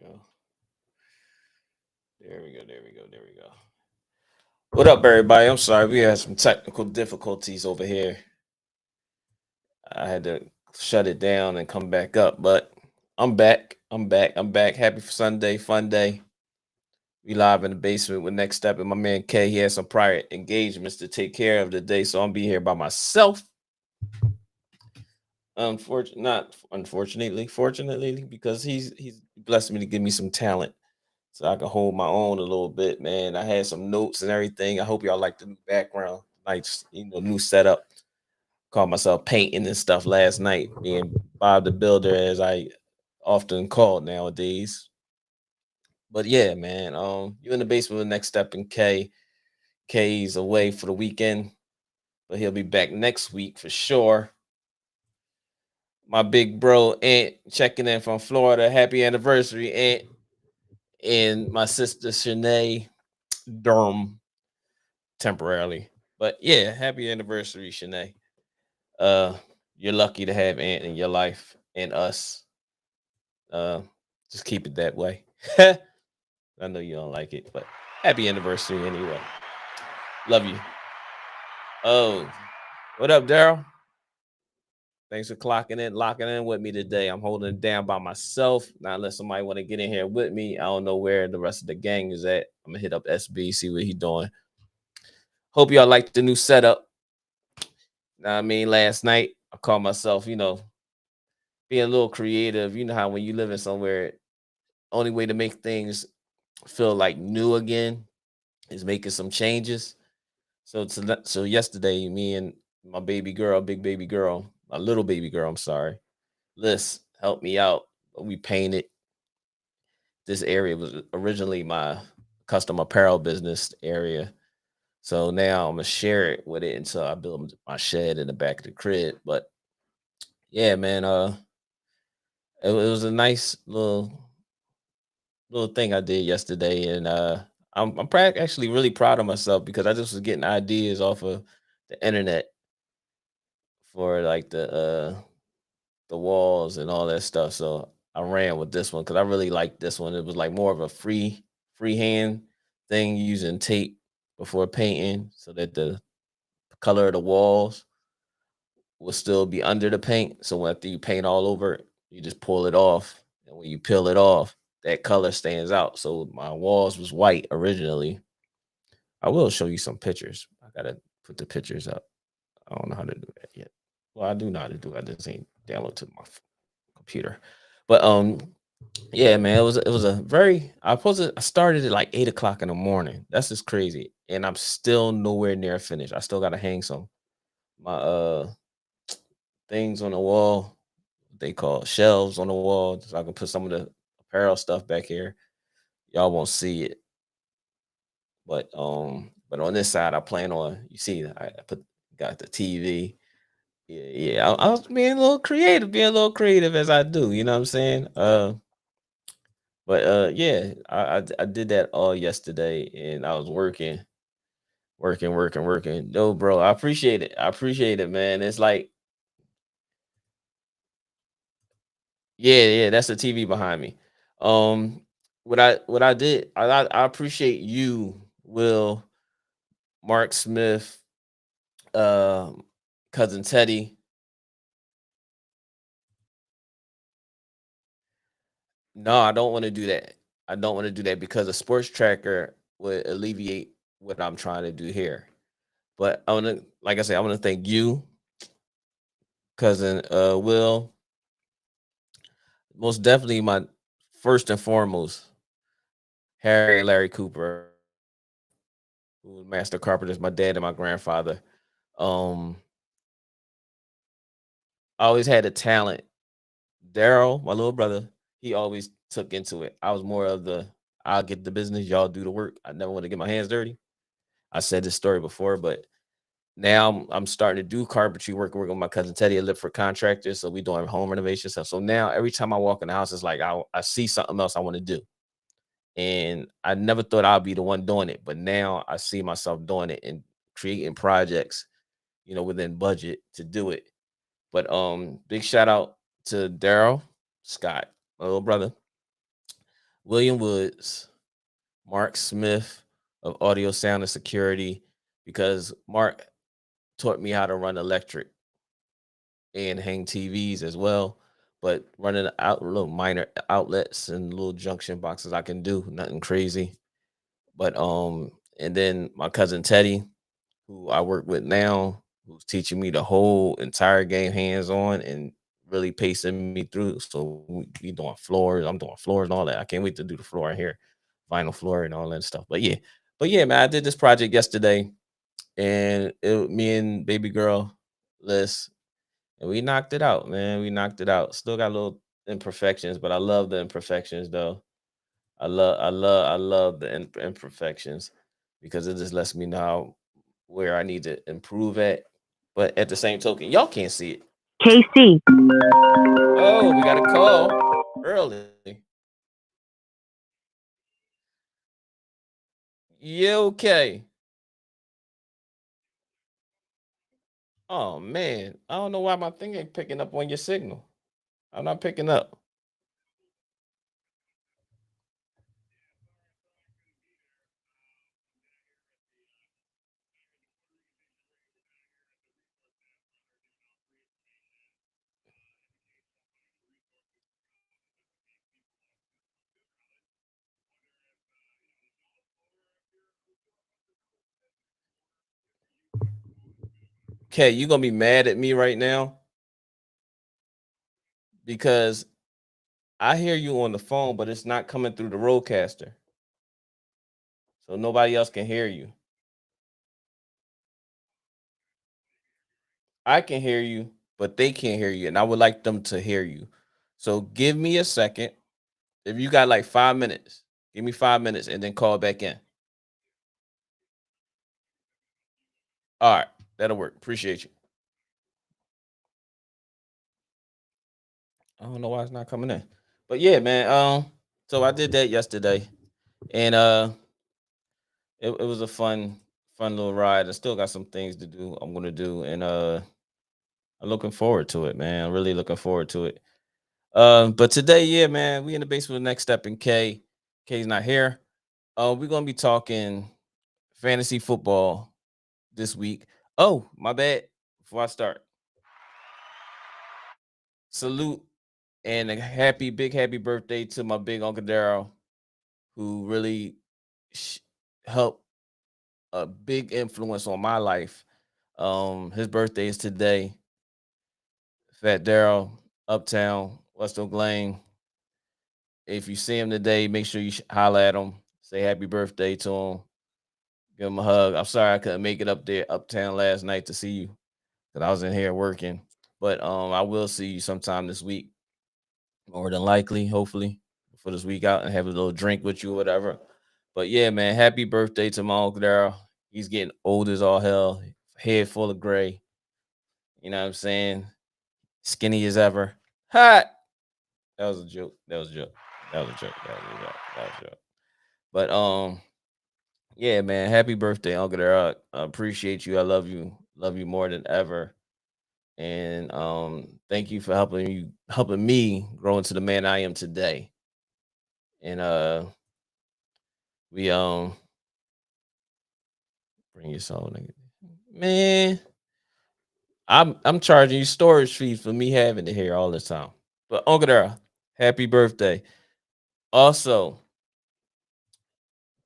go. There we go. There we go. There we go. What up, everybody? I'm sorry. We had some technical difficulties over here. I had to shut it down and come back up, but I'm back. I'm back. I'm back. Happy Sunday, fun day. We live in the basement with Next Step, and my man K. He has some prior engagements to take care of today, so I'm be here by myself. Not unfortunately, fortunately, because he's blessed me to give me some talent so I can hold my own a little bit, man. I had some notes and everything. I hope y'all like the new background, nice, new setup. Called myself painting and stuff last night, being Bob the Builder, as I often called nowadays. But yeah, man, you in the basement with Next Step and K. K's away for the weekend, but he'll be back next week for sure. My big bro Aunt checking in from Florida. Happy anniversary, Aunt. And my sister Shanae Durham temporarily. But yeah, happy anniversary, Shanae. Uh you're lucky to have Aunt in your life and us. Uh just keep it that way. I know you don't like it, but happy anniversary anyway. Love you. Oh, what up, Daryl? Thanks for clocking in, locking in with me today. I'm holding it down by myself. Now, unless somebody want to get in here with me, I don't know where the rest of the gang is at. I'm gonna hit up SB, see what he doing. Hope y'all like the new setup. Now, I mean, last night I called myself, being a little creative. You know how when you live in somewhere, only way to make things feel like new again is making some changes. So yesterday, me and my baby girl, big baby girl, my little baby girl, I'm sorry, Liz helped me out. We painted. This area was originally my custom apparel business area. So now I'm gonna share it with it until I build my shed in the back of the crib. But yeah, man, it was a nice little thing I did yesterday, and actually really proud of myself because I just was getting ideas off of the internet for like the walls and all that stuff. So I ran with this one because I really liked this one. It was like more of a freehand thing using tape before painting so that the color of the walls will still be under the paint. So after you paint all over it, you just pull it off. And when you peel it off, that color stands out. So my walls was white originally. I will show you some pictures. I gotta put the pictures up. I don't know how to do that yet. Well, I do know how to do it. I just ain't download to my computer. But yeah, man, it was a very I started at like 8 o'clock in the morning. That's just crazy. And I'm still nowhere near finished. I still gotta hang some my things on the wall. They call shelves on the wall. So I can put some of the apparel stuff back here. Y'all won't see it. But on this side I plan on you see I put got the TV. Yeah, yeah. I was being a little creative as I do, you know what I'm saying? But yeah, I did that all yesterday, and I was working. No, bro, I appreciate it. I appreciate it, man. It's like, yeah, yeah, that's the TV behind me. Um, what I did, I appreciate you, Will, Mark Smith, um, cousin Teddy. No, I don't want to do that. I don't want to do that because a sports tracker would alleviate what I'm trying to do here. But I want to, like I said, I want to thank you, cousin Will. Most definitely, my first and foremost, Harry and Larry Cooper, who was master carpenters, my dad and my grandfather. Um, I always had a talent. Daryl, my little brother, he always took into it. I was more of the I'll get the business, y'all do the work. I never want to get my hands dirty. I said this story before, but now I'm starting to do carpentry work, working with my cousin Teddy. I live for contractors, so we doing home renovation stuff. So now every time I walk in the house, it's like I see something else I want to do. And I never thought I'd be the one doing it, but now I see myself doing it and creating projects, within budget to do it. But big shout out to Daryl Scott, my little brother. William Woods, Mark Smith of Audio Sound and Security, because Mark taught me how to run electric and hang TVs as well. But running out little minor outlets and little junction boxes I can do, nothing crazy. But and then my cousin Teddy, who I work with now, who's teaching me the whole entire game hands on and really pacing me through. So we doing floors, I'm doing floors and all that. I can't wait to do the floor in here, vinyl floor and all that stuff. But yeah, man, I did this project yesterday, and me and baby girl Liz, and we knocked it out, man. We knocked it out. Still got little imperfections, but I love the imperfections though. I love the imperfections because it just lets me know where I need to improve at. But at the same token, y'all can't see it. KC. Oh, we got a call early. Yeah, okay. Oh man, I don't know why my thing ain't picking up on your signal. I'm not picking up. Okay, you gonna be mad at me right now because I hear you on the phone, but it's not coming through the roadcaster, so nobody else can hear you. I can hear you, but they can't hear you, and I would like them to hear you. So give me a second. If you got like 5 minutes, give me 5 minutes and then call back in. All right, that'll work. Appreciate you. I don't know why it's not coming in, but yeah, man. So I did that yesterday, and it was a fun little ride. I still got some things to do. I'm gonna do, and I'm looking forward to it, man. I'm really looking forward to it. But today, yeah, man, we in the basement with the next step in K. K's not here. We're gonna be talking fantasy football this week. Oh, my bad. Before I start, salute and a big happy birthday to my big uncle Daryl, who really sh- helped a big influence on my life. His birthday is today. Fat Daryl, Uptown, West Oak Lane. If you see him today, make sure you holler at him. Say happy birthday to him. Give him a hug. I'm sorry I couldn't make it up there uptown last night to see you because I was in here working. But I will see you sometime this week, more than likely, hopefully, for this week out and have a little drink with you or whatever. But yeah, man, happy birthday to my uncle Daryl. He's getting old as all hell, head full of gray. You know what I'm saying? Skinny as ever. Hot. That was a joke. That was a joke. That was a joke. That was a joke. That was a joke. But yeah, man, happy birthday, Uncle Daryl. I appreciate you. I love you. Love you more than ever. And thank you for helping me grow into the man I am today. And we bring your soul, nigga. Man, I'm charging you storage fees for me having it here all the time. But Uncle Daryl, happy birthday. Also,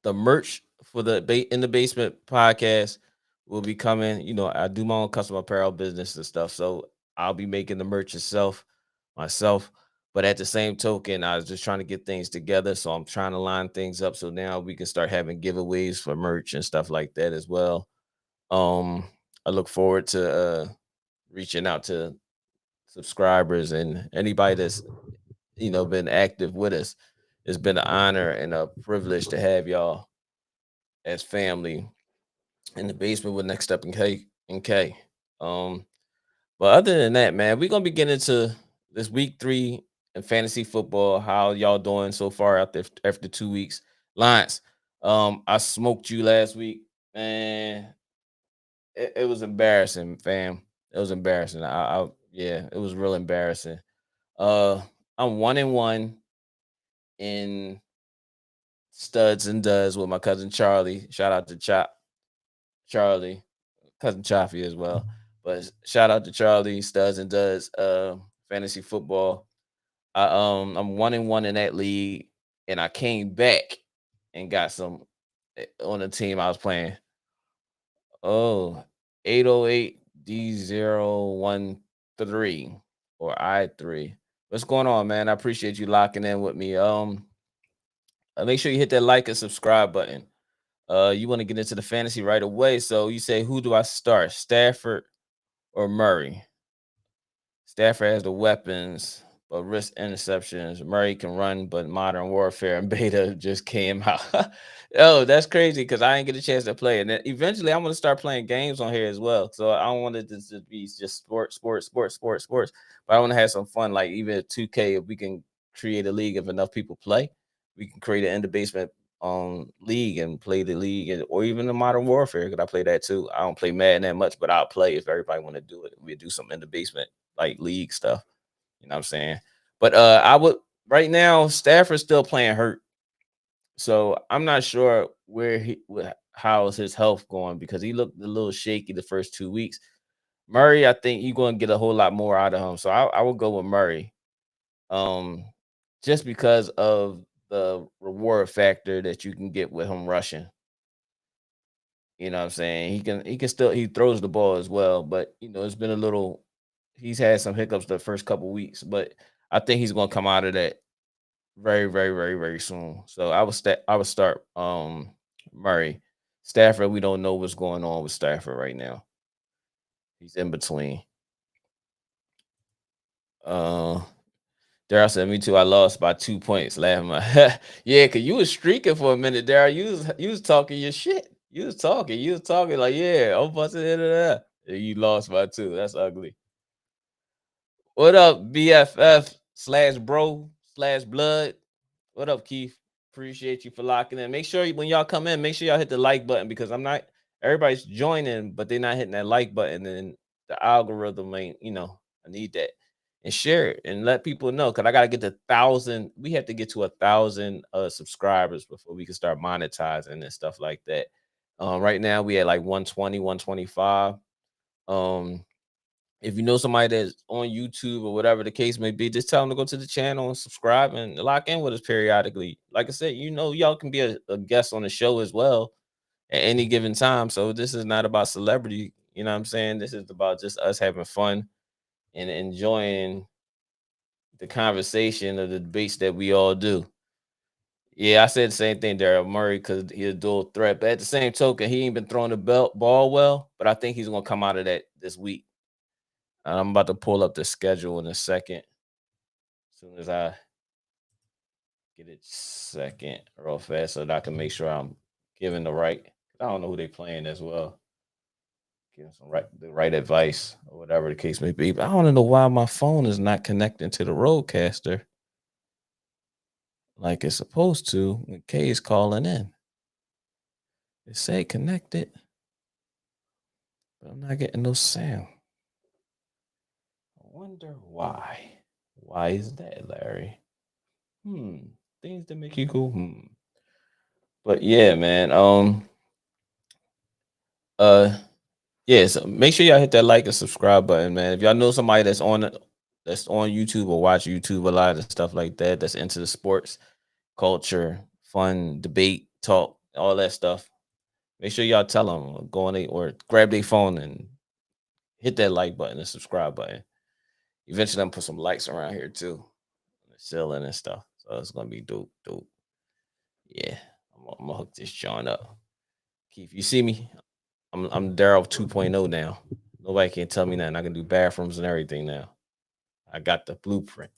the merch for the in the basement podcast will be coming. You know, I do my own custom apparel business and stuff, so I'll be making the merch myself. But at the same token, I was just trying to get things together, so I'm trying to line things up so now we can start having giveaways for merch and stuff like that as well. Um, I look forward to reaching out to subscribers and anybody that's been active with us. It's been an honor and a privilege to have y'all as family in the basement with next up in K. Um, but other than that, man, we're gonna be getting into this week 3 in fantasy football. How y'all doing so far out there after 2 weeks? Lions, I smoked you last week, man. It was embarrassing, fam. It was embarrassing. Yeah, it was real embarrassing. I'm 1-1 in Studs and Duds with my cousin Charlie. Shout out to Charlie, cousin Chaffee as well. But shout out to Charlie, Studs and Duds, fantasy football. I'm 1-1 in that league, and I came back and got some on the team I was playing. Oh, 808 D013 or I3. What's going on, man? I appreciate you locking in with me. Make sure you hit that like and subscribe button. You want to get into the fantasy right away. So you say, who do I start? Stafford or Murray? Stafford has the weapons, but risk interceptions. Murray can run, but Modern Warfare and Beta just came out. Oh, that's crazy because I didn't get a chance to play. And then eventually I'm gonna start playing games on here as well. So I don't want it to just be just sports. But I want to have some fun, like even at 2K, if we can create a league if enough people play, we can create an in the basement league and play the league or even the Modern Warfare. Could I play that too? I don't play Madden that much, but I'll play if everybody want to do it. We do some in the basement like league stuff. You know what I'm saying? But I would right now, Stafford's still playing hurt. So I'm not sure how's his health going because he looked a little shaky the first 2 weeks. Murray, I think you're going to get a whole lot more out of him. So I will go with Murray. Um, just because of the reward factor that you can get with him rushing. You know what I'm saying? He can still he throws the ball as well, but it's been a little he's had some hiccups the first couple weeks, but I think he's gonna come out of that very, very, very, very soon. So I would start Murray. Stafford, we don't know what's going on with Stafford right now. He's in between. Uh Daryl said, "Me too. I lost by 2 points." Laughing, yeah, cause you was streaking for a minute, Daryl. You was talking your shit. You was talking like, yeah, I'm busting into that. You lost by two. That's ugly. What up, BFF slash bro slash blood? What up, Keith? Appreciate you for locking in. Make sure when y'all come in, make sure y'all hit the like button because everybody's joining, but they're not hitting that like button. And the algorithm ain't, I need that. And share it and let people know because I gotta get to 1,000. We have to get to 1,000 subscribers before we can start monetizing and stuff like that. Right now we at like 120, 125. Um, if you know somebody that's on YouTube or whatever the case may be, just tell them to go to the channel and subscribe and lock in with us periodically. Like I said, y'all can be a guest on the show as well at any given time. So this is not about celebrity. You know what I'm saying? This is about just us having fun and enjoying the conversation of the debates that we all do. Yeah, I said the same thing, Daryl Murray, because he's a dual threat. But at the same token, he ain't been throwing the ball well. But I think he's gonna come out of that this week. I'm about to pull up the schedule in a second. As soon as I get it second real fast so that I can make sure I'm giving the right. I don't know who they playing as well. Giving the right advice or whatever the case may be. But I want to know why my phone is not connecting to the roadcaster like it's supposed to when Kay is calling in. It say connected, but I'm not getting no sound. I wonder why. Why is that, Larry? Things that make you go, But yeah, man. Uh yeah, so make sure y'all hit that like and subscribe button, man. If y'all know somebody that's on YouTube or watch YouTube a lot of stuff like that, that's into the sports, culture, fun, debate, talk, all that stuff. Make sure y'all tell them go on or grab their phone and hit that like button and subscribe button. Eventually, I'm gonna put some lights around here too, on the ceiling and stuff. So it's gonna be dope. Yeah, I'm gonna hook this joint up. Keith, you see me? I'm Daryl 2.0 now. Nobody can tell me nothing. I can do bathrooms and everything now. I got the blueprint.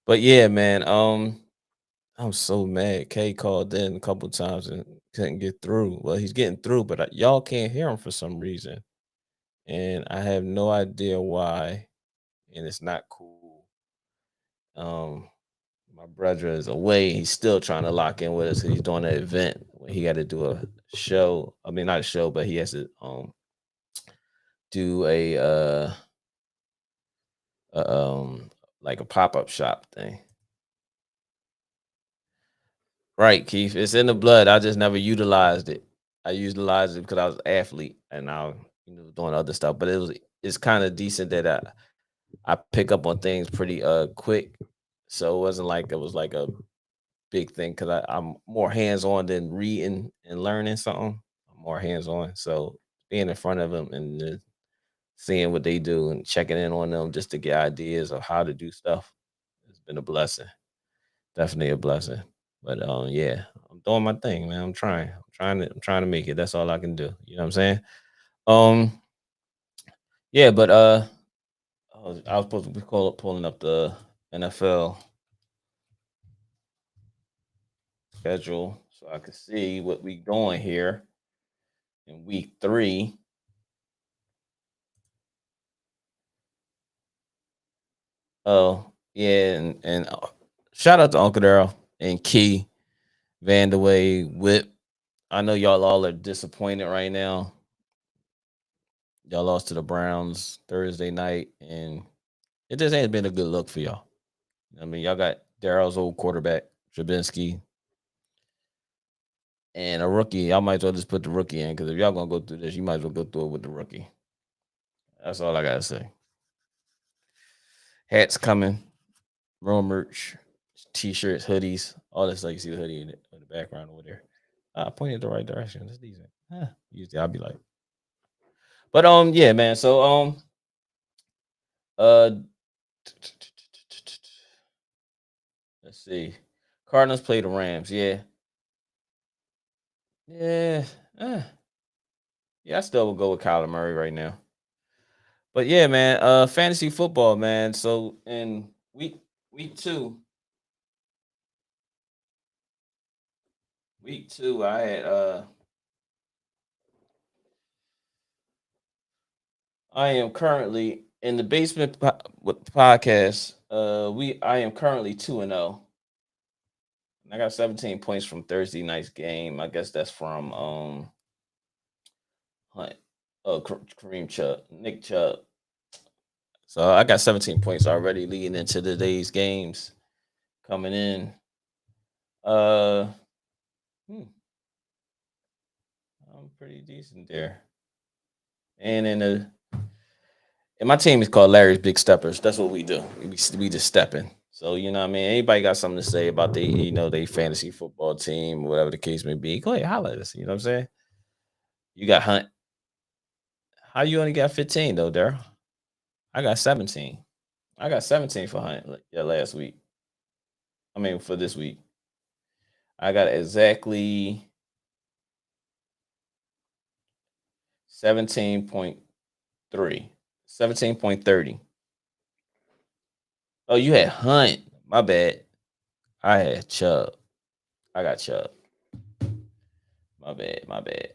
But yeah, man. I'm so mad. Kay called in a couple times and couldn't get through. Well, he's getting through, but y'all can't hear him for some reason, and I have no idea why. And it's not cool. Um, my brother is away. He's still trying to lock in with us. He's doing an event when he got to do a show. I mean, not a show, but he has to do a like a pop-up shop thing. Right, Keith. It's in the blood. I just never utilized it. I utilized it because I was an athlete and I, doing other stuff. But it's kind of decent that I pick up on things pretty quick. So it wasn't like it was like a big thing because I'm more hands on than reading and learning something. I'm more hands on. So being in front of them and seeing what they do and checking in on them just to get ideas of how to do stuff, it's been a blessing. Definitely a blessing. But yeah, I'm doing my thing, man. I'm trying to make it. That's all I can do. You know what I'm saying? Um, yeah, but I was supposed to be pulling up the NFL schedule so I could see what we doing here in week 3. Oh, yeah, and shout out to Uncle Daryl and Key Vandaway Whip. I know y'all all are disappointed right now. Y'all lost to the Browns Thursday night, and it just ain't been a good look for y'all. I mean, y'all got Daryl's old quarterback, Trubisky, and a rookie. Y'all might as well just put the rookie in because if y'all gonna go through this, you might as well go through it with the rookie. That's all I gotta say. Hats coming, room merch, t-shirts, hoodies, all this stuff. You see the hoodie in the background over there. I pointed the right direction. That's decent. Usually I'll be like, but yeah, man. So uh, let's see. Cardinals play the Rams. Yeah, yeah, eh, yeah. I still would go with Kyler Murray right now. But yeah, man. Fantasy football, man. So in week two, I had I am currently in the basement with the podcast. I am currently 2-0. I got 17 points from Thursday night's game. I guess that's from Hunt, Kareem Chubb, Nick Chubb. So I got 17 points already leading into today's games coming in. Uh, hmm, I'm pretty decent there. And in the and my team is called Larry's Big Steppers. That's what we do. We just stepping. So you know what I mean. Anybody got something to say about they fantasy football team, whatever the case may be? Go ahead, holler at us. You know what I'm saying? You got Hunt. How you only got 15 though, Daryl? I got 17. I got 17 for Hunt yeah, last week. I mean for this week. I got exactly 17.3. 17.30. Oh, you had Hunt. My bad. I had Chubb. I got Chubb. My bad. My bad.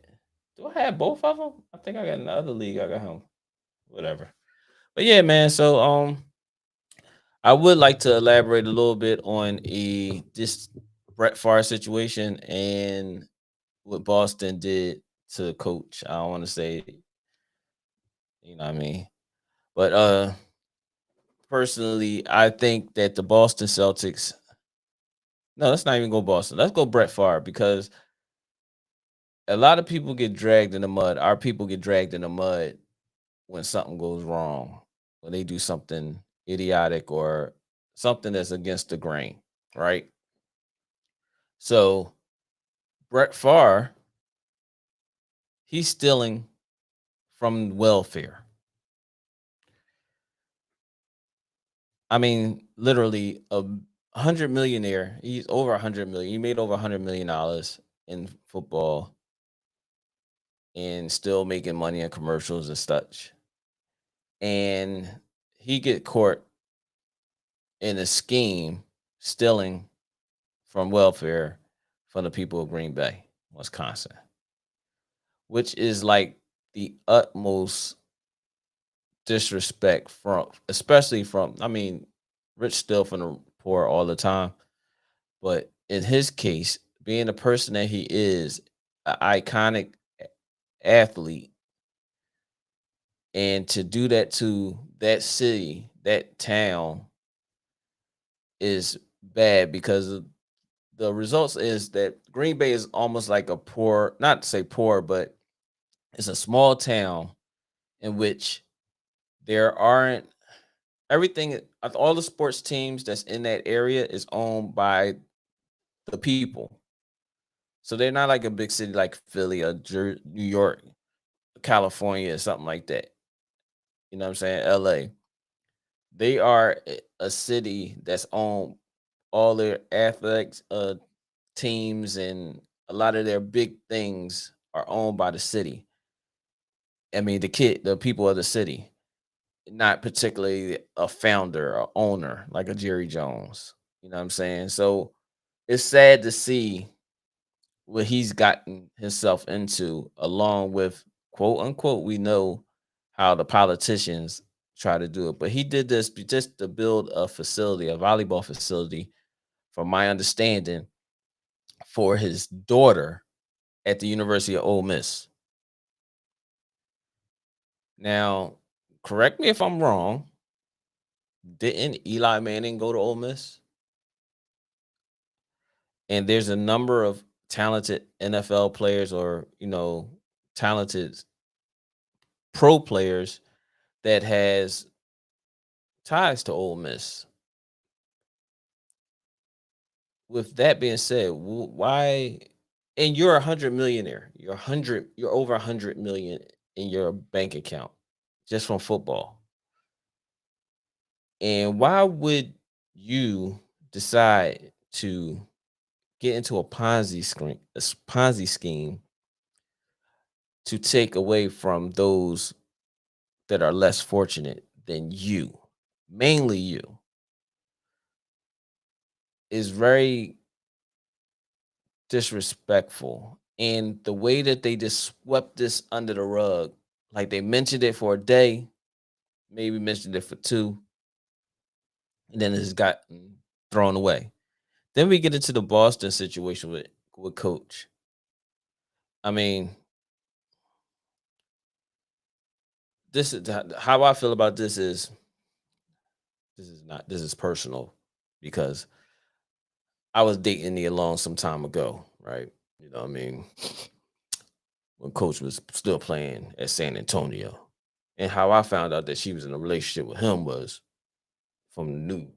Do I have both of them? I think I got in the other league. I got him. Whatever. But yeah, man. So I would like to elaborate a little bit on this Brett Favre situation and what Boston did to coach. I don't want to say, you know what I mean? But personally, I think that the Boston Celtics. No, let's not even go Boston. Let's go Brett Favre because a lot of people get dragged in the mud. Our people get dragged in the mud when something goes wrong, when they do something idiotic or something that's against the grain, right? So Brett Favre, he's stealing from welfare. I mean, literally a 100 millionaire. He's over 100 million. He made over $100 million in football and still making money in commercials and such. And he get caught in a scheme stealing from welfare from the people of Green Bay, Wisconsin, which is like the utmost disrespect from, especially from, I mean, rich still from the poor all the time. But in his case, being the person that he is, an iconic athlete, and to do that to that city, that town, is bad because of the results is that Green Bay is almost like a poor, not to say poor, but it's a small town in which there aren't everything all the sports teams that's in that area is owned by the people. So they're not like a big city like Philly or New York, California, or something like that. You know what I'm saying? LA. They are a city that's owned all their athletics teams and a lot of their big things are owned by the city. I mean, the people of the city, not particularly a founder or owner like a Jerry Jones. You know what I'm saying? So it's sad to see what he's gotten himself into, along with quote unquote, we know how the politicians try to do it. But he did this just to build a facility, a volleyball facility, from my understanding, for his daughter at the University of Ole Miss. Now, correct me if I'm wrong. Didn't Eli Manning go to Ole Miss? And there's a number of talented NFL players or, talented pro players that has ties to Ole Miss. With that being said, why? And you're 100 millionaire. You're over 100 million in your bank account just from football. And why would you decide to get into a Ponzi scheme to take away from those that are less fortunate than you, mainly you, is very disrespectful. And the way that they just swept this under the rug, like they mentioned it for a day, maybe mentioned it for two, and then it's gotten thrown away. Then we get into the Boston situation with Coach. I mean, this is how I feel about this is this is personal because I was dating Nia Long some time ago, right? You know what I mean? When Coach was still playing at San Antonio. And how I found out that she was in a relationship with him was from the news.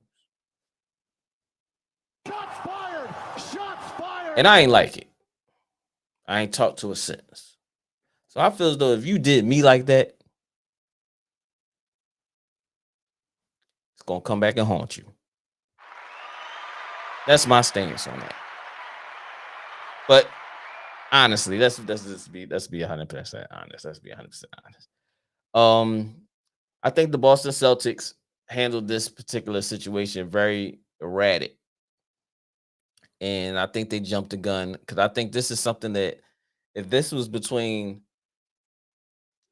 Shots fired! Shots fired! And I ain't like it. I ain't talked to her since. So I feel as though if you did me like that, it's gonna come back and haunt you. That's my stance on that. But honestly, let's be 100% honest. Let's be 100% honest. I think the Boston Celtics handled this particular situation very erratic. And I think they jumped the gun because I think this is something that if this was between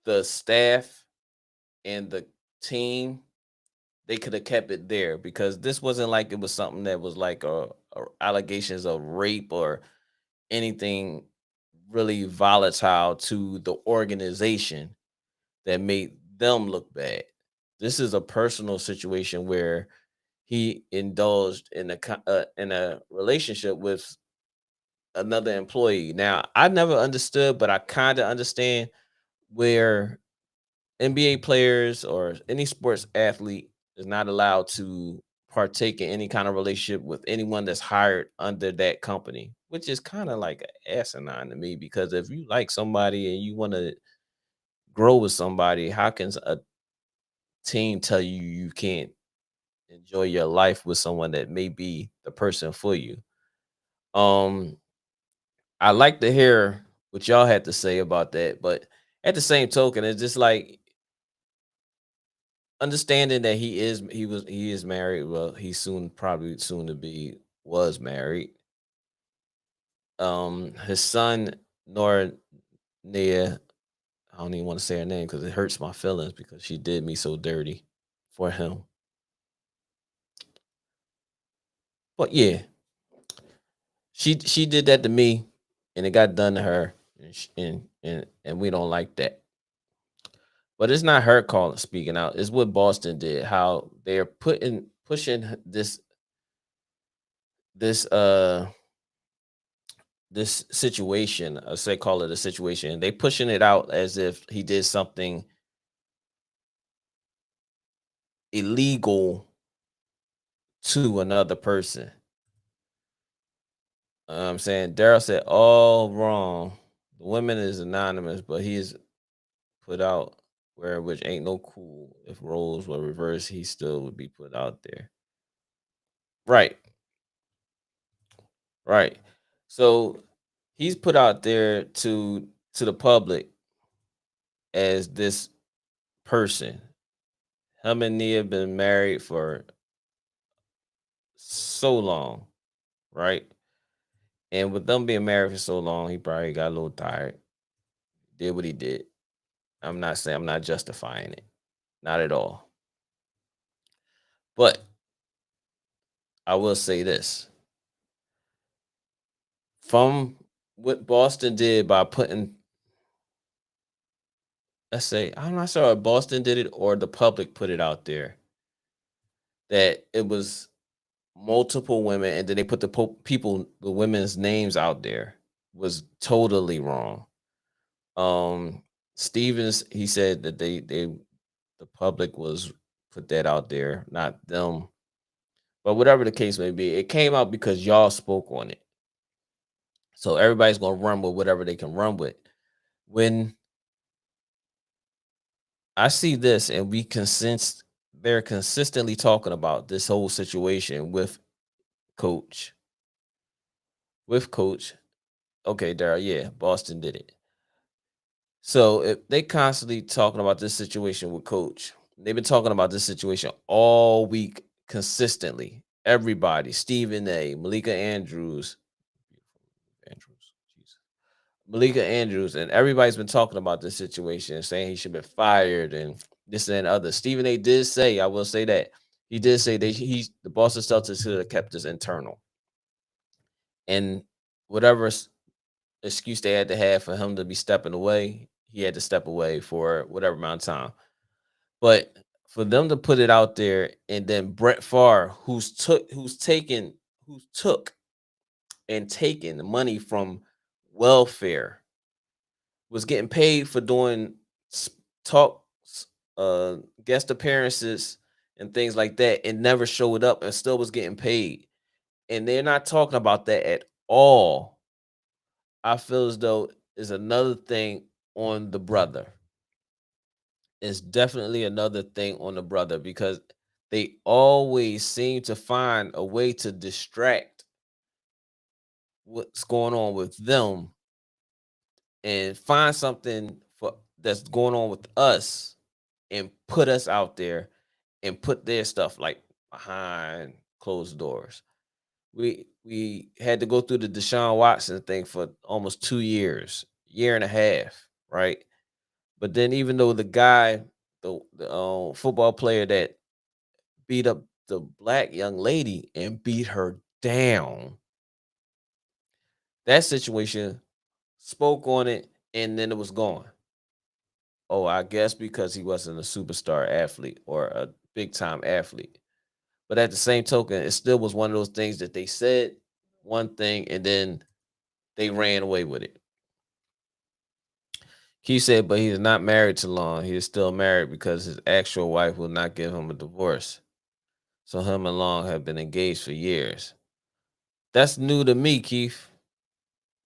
the staff and the team, they could have kept it there because this wasn't like it was something that was like a allegations of rape or anything really volatile to the organization that made them look bad. This is a personal situation where he indulged in a relationship with another employee. Now, I never understood, but I kind of understand where NBA players or any sports athlete is not allowed to partake in any kind of relationship with anyone that's hired under that company, which is kind of like asinine to me because if you like somebody and you want to grow with somebody, how can a team tell you you can't enjoy your life with someone that may be the person for you? Um, I like to hear what y'all had to say about that, but at the same token, it's just like understanding that he is married. Well, he's probably soon to be was married. His son Nora Nia, I don't even want to say her name because it hurts my feelings because she did me so dirty for him. But yeah, she did that to me, and it got done to her, and we don't like that. But it's not her calling speaking out. It's what Boston did. How they're pushing this this situation, say call it a situation, they pushing it out as if he did something illegal to another person. I'm saying Daryl said all wrong. The women is anonymous, but he's put out where which ain't no cool. If roles were reversed, he still would be put out there. Right, right. So he's put out there to the public as this person. Him and Nia have been married for so long, right? And with them being married for so long, he probably got a little tired. Did what he did. I'm not justifying it. Not at all. But I will say this. From what Boston did by putting, let's say, I'm not sure if Boston did it or the public put it out there that it was multiple women and then they put the women's names out there was totally wrong. Um Stevens, he said that they the public was put that out there, not them. But whatever the case may be, it came out because y'all spoke on it. So everybody's gonna run with whatever they can run with. When I see this and they're consistently talking about this whole situation coach, with coach. Okay, Daryl, yeah, Boston did it. So if they constantly talking about this situation with coach, they've been talking about this situation all week consistently. Everybody, Stephen A, Malika Andrews, Jesus. Malika Andrews, and everybody's been talking about this situation, saying he should be fired and this and other. Stephen A did say, I will say that he did say that the Boston Celtics should have kept this internal, and whatever excuse they had to have for him to be stepping away, he had to step away for whatever amount of time. But for them to put it out there, and then Brett Favre, who's took and taken money from welfare, was getting paid for doing talks, guest appearances, and things like that, and never showed up, and still was getting paid. And they're not talking about that at all. I feel as though is another thing on the brother. It's definitely another thing on the brother because they always seem to find a way to distract what's going on with them and find something for that's going on with us and put us out there and put their stuff like behind closed doors. We had to go through the Deshaun Watson thing for almost 2 years, year and a half, right? But then even though the guy, the football player that beat up the black young lady and beat her down, that situation spoke on it and then it was gone. Oh, I guess because he wasn't a superstar athlete or a big time athlete. But at the same token, it still was one of those things that they said one thing and then they ran away with it. He said, but he is not married to Long. He is still married because his actual wife will not give him a divorce. So him and Long have been engaged for years. That's new to me, Keith.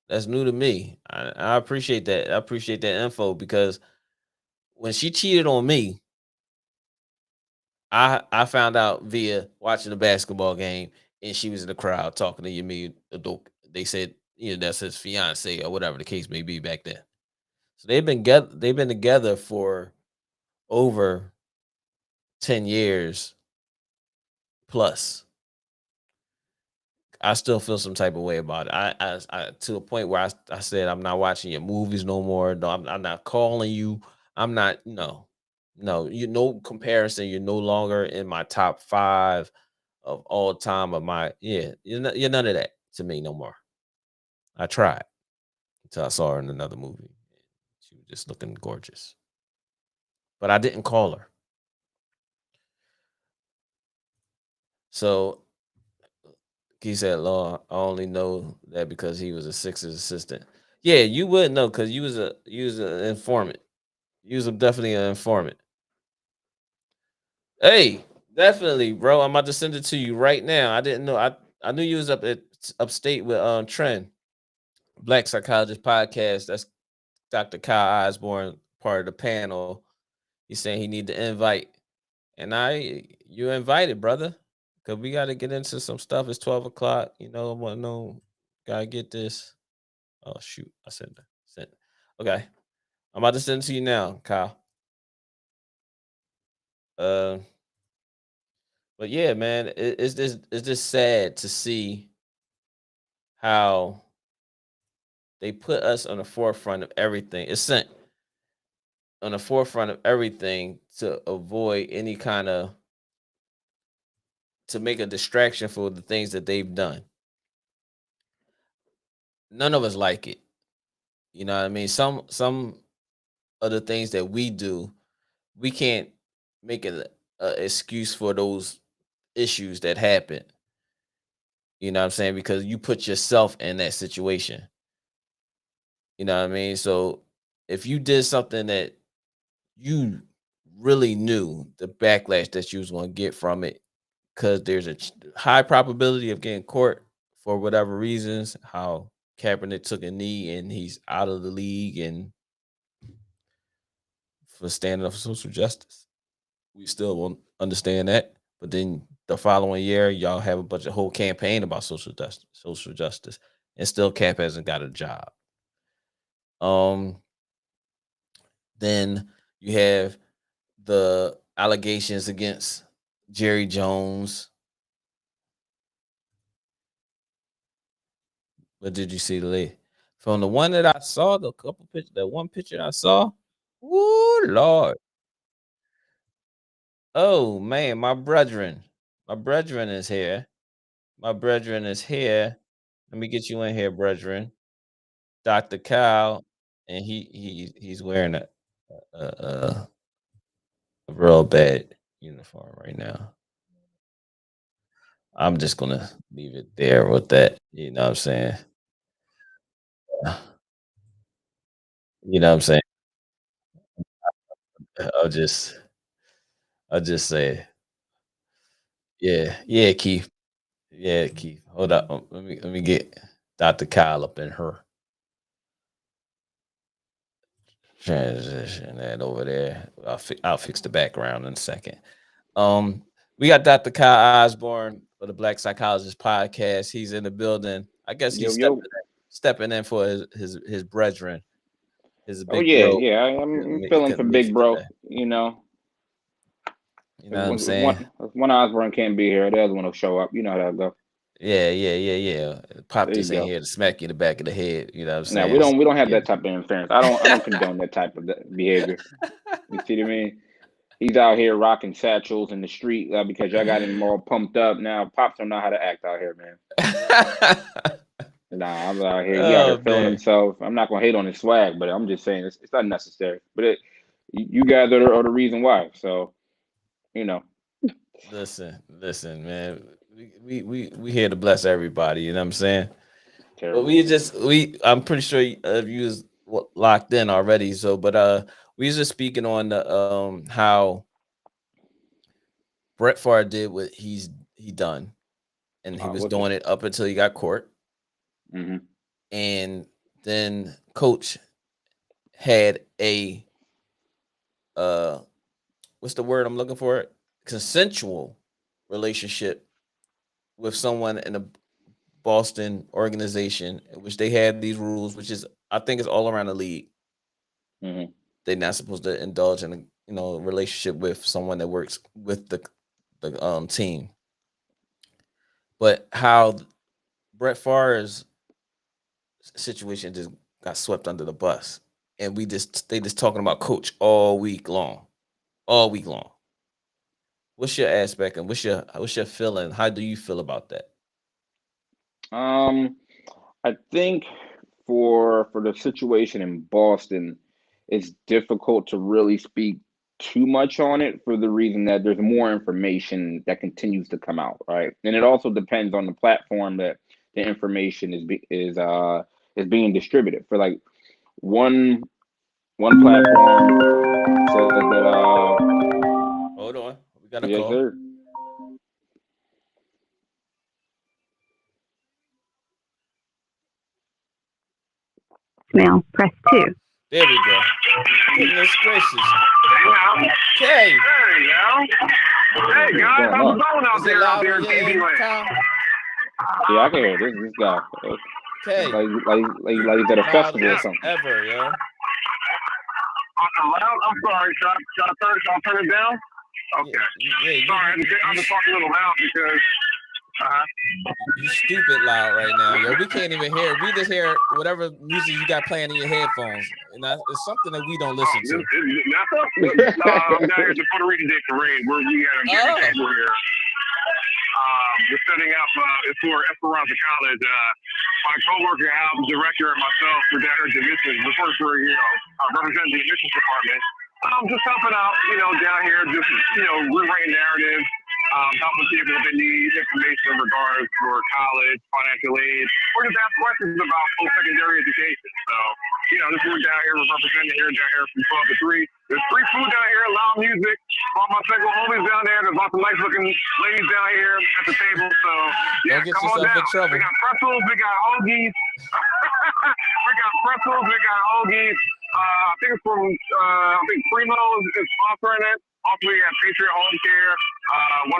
That's new to me. I appreciate that. I appreciate that info because when she cheated on me, I found out via watching the basketball game, and she was in the crowd talking to Yemi Adok. They said, that's his fiance or whatever the case may be back then. So they've been together for over 10 years plus. I still feel some type of way about it. I to a point where I said I'm not watching your movies no more. No, I'm not calling you. I'm not. No, no. You no comparison. You're no longer in my top 5 of all time. Of my yeah. You're none of that to me no more. I tried until I saw her in another movie. She was just looking gorgeous, but I didn't call her. So He said, "Law, I only know that because he was a Sixers assistant." Yeah, you would know because you was an informant. You was definitely an informant. Hey, definitely, bro. I'm about to send it to you right now. I didn't know. I knew you was up at upstate with Trend Black Psychologist Podcast. That's Dr. Kyle Osborne, part of the panel. He's saying he need the invite, and you invited, brother, because we got to get into some stuff. It's 12 o'clock. You know, I want to know. Gotta get this. Oh shoot, I sent it. Sent. Okay, I'm about to send it to you now, Kyle. Uh, but yeah, man, it's just sad to see how they put us on the forefront of everything. It's sent on the forefront of everything to avoid any kind of to make a distraction for the things that they've done. None of us like it. You know what I mean? Some of the things that we do, we can't make it a excuse for those issues that happen. You know what I'm saying? Because you put yourself in that situation. You know what I mean? So if you did something that you really knew the backlash that you was going to get from it, because there's a high probability of getting court for whatever reasons, how Kaepernick took a knee and he's out of the league and for standing up for social justice. We still won't understand that. But then the following year, y'all have a bunch of whole campaign about social justice, and still Cap hasn't got a job. Um, then you have the allegations against Jerry Jones. What did you see lately? From the one that I saw, the couple picture, that one picture I saw. Ooh, Lord. Oh man, My brethren is here. My brethren is here. Let me get you in here, brethren. Dr. Kyle, and he's wearing a a real bad uniform right now. I'm just gonna leave it there with that. You know what I'm saying? You know what I'm saying? I'll just I'll just say, yeah, yeah, Keith. Yeah, Keith. Hold up. Let me get Dr. Kyle up in her transition that over there. I'll fix the background in a second. Um, we got Dr. Kyle Osborne for the Black Psychologist Podcast. He's in the building. I guess Yo, he's yo. stepping in for his brethren, his Oh big yeah, bro. yeah. I'm He feeling for couldn't make Big it Bro. today. You know, You know if what I'm one saying? one if one Osborne can't be here, the other one will show up. You know how that go. Yeah, yeah, yeah, yeah. Pop There you this in go. here to smack you in the back of the head. You know what I'm Now saying? we don't have Yeah. that type of interference. I don't condone that type of behavior. You see what I mean? He's out here rocking satchels in the street because y'all got him all pumped up. Now pops don't know how to act out here, man. Nah, I'm out here. He out here Oh feeling man. himself. I'm not gonna hate on his swag, but I'm just saying it's unnecessary. But you guys are the reason why. So you know, Listen, man. We here to bless everybody. You know what I'm saying? But terrible. I'm pretty sure you was locked in already. So, but we was just speaking on the how Brett Favre did what he done, and he was Wicked. doing it up until he got court, Hmm. and then Coach had a uh what's the word I'm looking for? Consensual relationship with someone in a Boston organization, in which they had these rules, which is I think is all around the league. Hmm. They're not supposed to indulge in a relationship with someone that works with the team. But how Brett Favre's situation just got swept under the bus, and they just talking about coach all week long. What's your aspect and what's your feeling? How do you feel about that? Um, I think for the situation in Boston, it's difficult to really speak too much on it for the reason that there's more information that continues to come out, right? And it also depends on the platform that the information is being distributed. For like one platform says that Hold on, we got a yes, call. sir. Now press 2. There we go. Goodness gracious. Okay. Hey, yo. Hey, guys, how's it going out Is it there loud on in your TV end, land? Kyle? Yeah, I can hear this guy. Okay. Like he's at a Loud festival or as something. ever, yo. I'm loud? I'm sorry. Should I turn it down? Okay. Yeah, Sorry, I'm just talking a little loud because. You stupid loud right now, yo. We can't even hear. We just hear whatever music you got playing in your headphones, and it's something that we don't listen to. I'm down here at the Puerto Rican Day Parade where we got a big table here. We're setting up it's for Esperanza College. My coworker, Al, the director, and myself, we're down here at the admissions. We're first for representing the admissions department. Just helping out, down here, just rewriting narratives. Helping people that need information in regards for college, financial aid, or just ask questions about post-secondary education. So, this we're down here, we're representing down here from 12 to 3. There's free food down here, loud music. All my single homies down there. There's lots of nice-looking ladies down here at the table. So, yeah, Don't get come on yourself down. in trouble. We got pretzels, we got hoagies. We got hoagies. I think it's from, Primo is sponsoring it. Also, we got Patriot Home Care, 100.3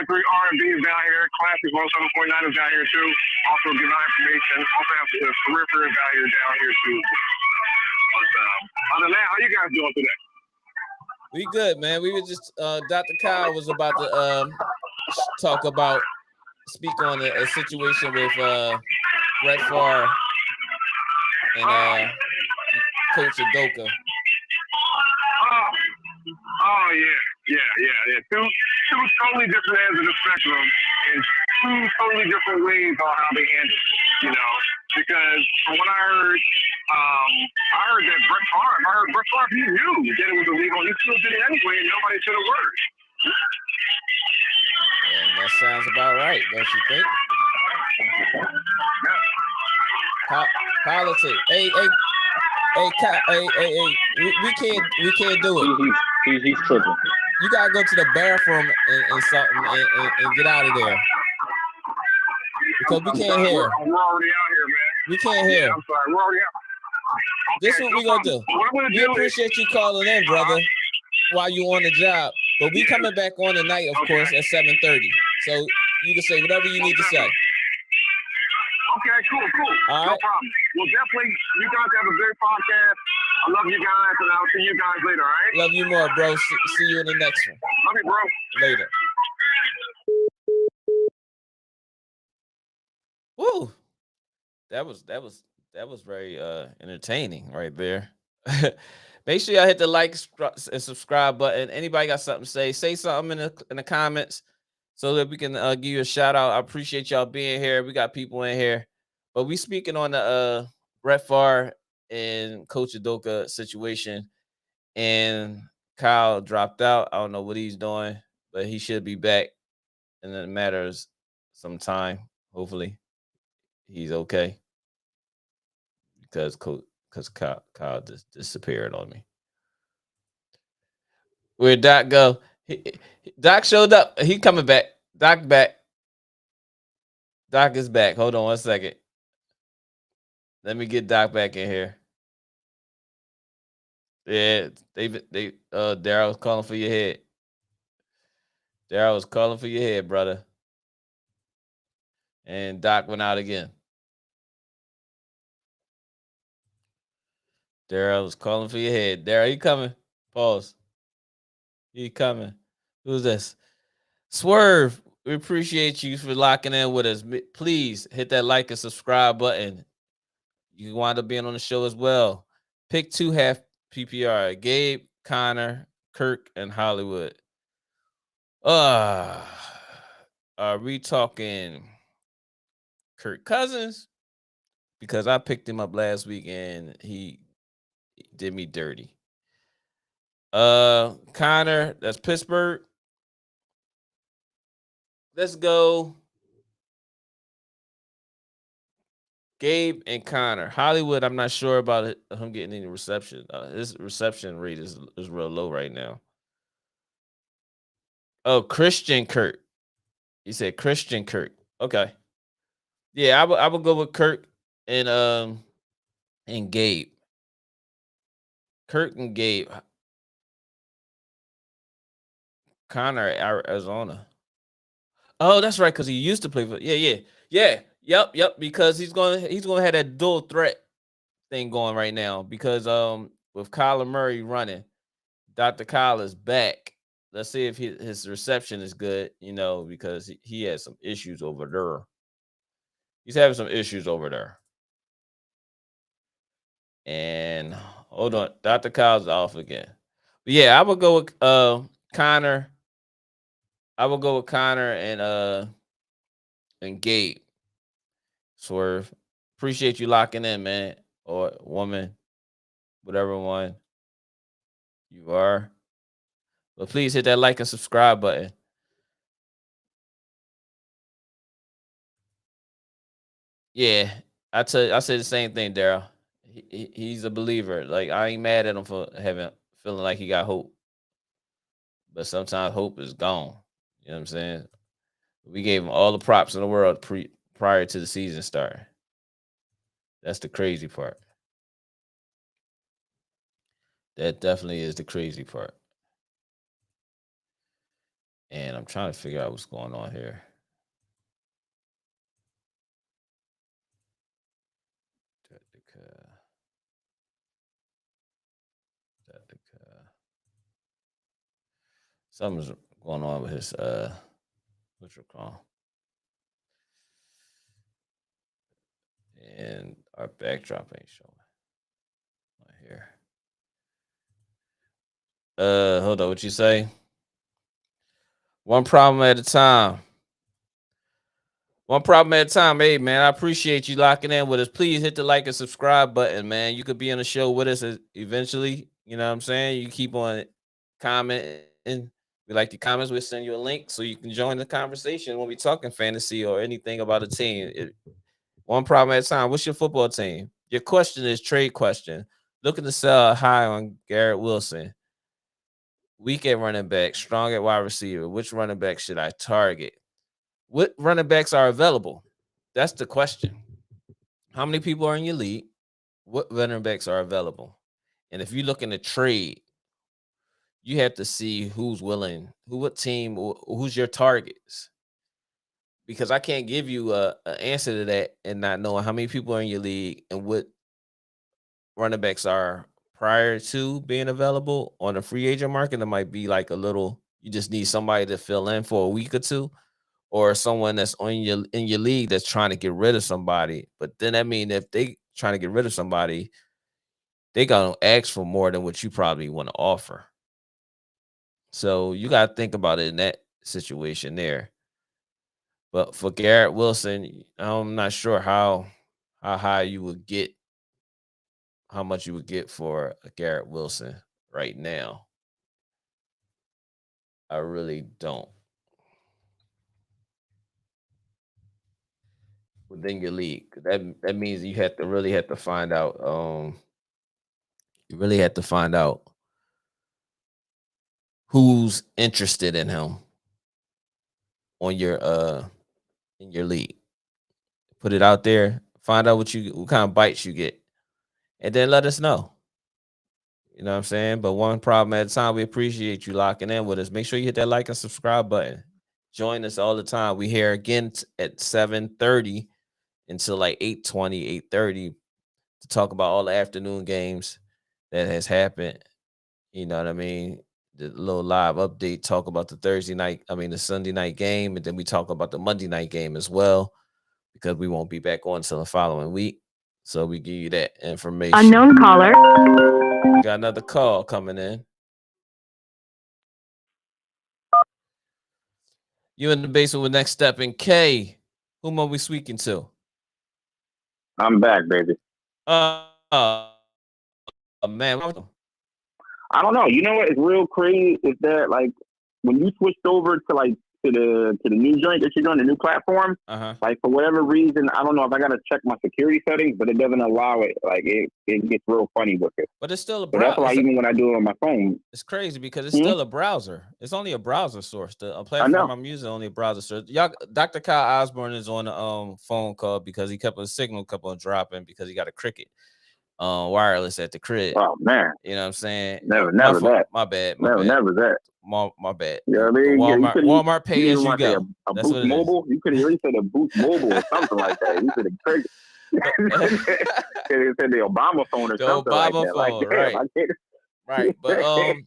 R&B is down here. Classic 107.9 is down here, too. Also, giving out information. Also, have the career fairs down here, too. But, other than that, how you guys doing today? We good, man. We were just, Dr. Kyle was about to speak on a situation with Brett Favre and Coach Udoka. Oh, yeah. Two totally different ends of the spectrum and two totally different ways on how they handle it, because from what I heard that Brett Favre, he knew that it was illegal and he still did it anyway and nobody said a word. And that sounds about right, don't you think? Yeah. Politics. Hey, we can't do it. He's tripping. You gotta go to the bathroom and something and get out of there. Because we can't hear. We're already out here, man. We can't hear. I'm sorry, we're already out. This is what we're gonna do. We appreciate you calling in, brother, while you on the job. But we coming back on tonight, of course, at 7:30. So you can say whatever you need to say. Okay, cool. All No right. problem. Well, definitely, you guys have a great podcast. I love you guys, and I'll see you guys later, all right? Love you more, bro. See you in the next one. Love you, bro. Later. Woo. That was very entertaining right there. Make sure y'all hit the like and subscribe button. Anybody got something to say something in the comments so that we can give you a shout out. I appreciate y'all being here. We got people in here. But we speaking on the Brett Favre and Coach Udoka situation. And Kyle dropped out. I don't know what he's doing, but he should be back in a matter of some time. Hopefully he's okay. Because Kyle just disappeared on me. Where'd Doc go? Doc showed up. He coming back. Doc back. Doc is back. Hold on 1 second. Let me get Doc back in here. Yeah, they Daryl was calling for your head. Daryl was calling for your head, brother. And Doc went out again. Daryl was calling for your head. Daryl, you coming? Pause. You coming? Who's this? Swerve. We appreciate you for locking in with us. Please hit that like and subscribe button. You wind up being on the show as well. Pick 2 half PPR. Gabe, Connor, Kirk, and Hollywood. Are we talking Kirk Cousins? Because I picked him up last week and he did me dirty. Connor, that's Pittsburgh. Let's go. Gabe and Connor. Hollywood, I'm not sure about it, him getting any reception. His reception rate is real low right now. Oh, Christian Kirk. He said Christian Kirk. Okay. Yeah, I would go with Kirk and Gabe. Kirk and Gabe. Connor, Arizona. Oh, that's right, because he used to play for Yep. Because he's gonna have that dual threat thing going right now. Because with Kyler Murray running, Dr. Kyle is back. Let's see if his reception is good, because he has some issues over there. He's having some issues over there. And hold on, Dr. Kyle's off again. But yeah, I would go with Connor. I will go with Connor and Gabe. Swerve. Appreciate you locking in, man. Or woman. Whatever one you are. But please hit that like and subscribe button. Yeah. I say the same thing, Daryl. He's a believer. Like, I ain't mad at him for feeling like he got hope. But sometimes hope is gone. You know what I'm saying? We gave him all the props in the world prior to the season starting. That's the crazy part. That definitely is the crazy part. And I'm trying to figure out what's going on here. Something's going on with his what's your call? And our backdrop ain't showing. Not here. Hold on, what you say? One problem at a time. One problem at a time. Hey, man, I appreciate you locking in with us. Please hit the like and subscribe button, man. You could be on the show with us eventually. You know what I'm saying? You keep on commenting. We like the comments. We'll send you a link so you can join the conversation when we talking fantasy or anything about a team. One problem at a time. What's your football team? Your question is trade question. Looking to sell high on Garrett Wilson. Weak at running back, strong at wide receiver. Which running back should I target? What running backs are available? That's the question. How many people are in your league? What running backs are available? And if you're looking to trade, you have to see who's willing, what team, who's your targets. Because I can't give you an answer to that and not knowing how many people are in your league and what running backs are prior to being available on the free agent market. It might be like you just need somebody to fill in for a week or two, or someone that's in your league that's trying to get rid of somebody. But then that means if they trying to get rid of somebody, they gonna ask for more than what you probably want to offer. So you gotta think about it in that situation there. But for Garrett Wilson, I'm not sure how high you would get, how much you would get for Garrett Wilson right now. I really don't. Within your league, that means you really have to find out. You really have to find out who's interested in him on your in your league. Put it out there. Find out what kind of bites you get, and then let us know. You know what I'm saying? But one problem at a time. We appreciate you locking in with us. Make sure you hit that like and subscribe button. Join us all the time. We here again at 7:30 until like 8:20, 8:30 to talk about all the afternoon games that has happened. You know what I mean? The little live update, talk about the Sunday night game, and then we talk about the Monday night game as well, because we won't be back on until the following week. So we give you that information. Unknown caller. We got another call coming in. You in the basement with Next Step and K. Whom are we speaking to? I'm back, baby. Man. I don't know. You know what is real crazy is that like when you switched over to like to the new joint that you're doing, the new platform, like for whatever reason, I don't know if I gotta check my security settings, but it doesn't allow it. Like it gets real funny with it. But it's still a So browser. that's why even when I do it on my phone, it's crazy because it's still a browser. It's only a browser source. The platform I'm using only a browser source. Y'all, Dr. Kyle Osborne is on the phone call because he kept a signal kept on dropping because he got a Cricket wireless at the crib. Oh man, you know what I'm saying? Never that. My bad. Never that. My bad. You know what I mean? Walmart pay as you go. A Boost Mobile. You could at least say a Boost Mobile or something like that. You could have Cricket. They said the Obama phone or something like that. Phone, right. But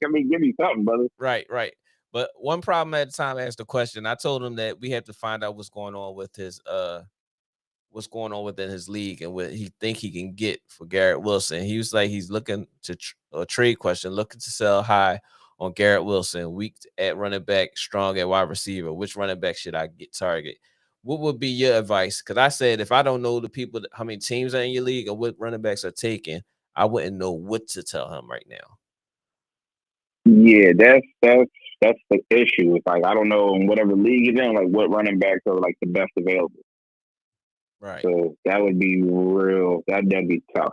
give me something, brother. Right. But one problem at the time I asked the question. I told him that we had to find out what's going on with his within his league and what he think he can get for Garrett Wilson. He was like he's looking to a trade question, looking to sell high on Garrett Wilson, weak at running back, strong at wide receiver. Which running back should I get target? What would be your advice? Because I said if I don't know the people, how many teams are in your league or what running backs are taking, I wouldn't know what to tell him right now. Yeah, that's the issue. It's like I don't know in whatever league he's in, like what running backs are like the best available. Right. So that would be real. That'd be tough.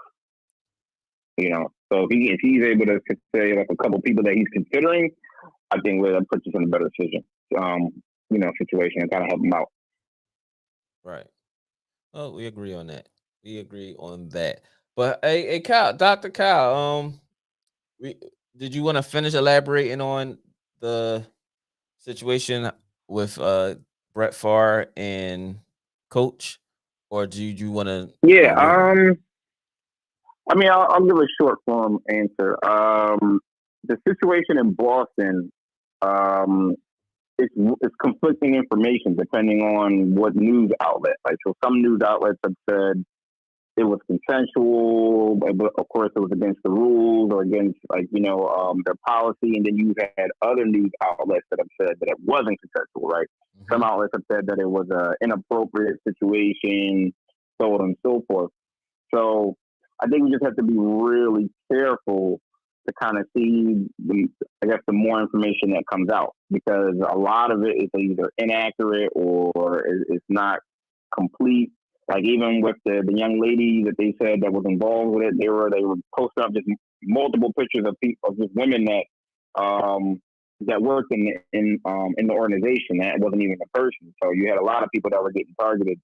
You know. So if he's able to say like a couple people that he's considering, I think that puts us in a better situation and kind of help him out. Right. Oh, we agree on that. But hey, Kyle, Dr. Kyle, did you want to finish elaborating on the situation with Brett Favre and Coach, or do you want to? Yeah. I mean, I'll give a short form answer. The situation in Boston, it's conflicting information depending on what news outlet. Like, so some news outlets have said it was consensual, but of course it was against the rules or against their policy. And then you had other news outlets that have said that it wasn't consensual, right? Mm-hmm. Some outlets have said that it was an inappropriate situation, so on and so forth. So I think we just have to be really careful to kind of see the more information that comes out, because a lot of it is either inaccurate or it's not complete. Like even with the young lady that they said that was involved with it, they were posting up just multiple pictures of people, of just women that worked in the organization. That wasn't even a person. So you had a lot of people that were getting targeted,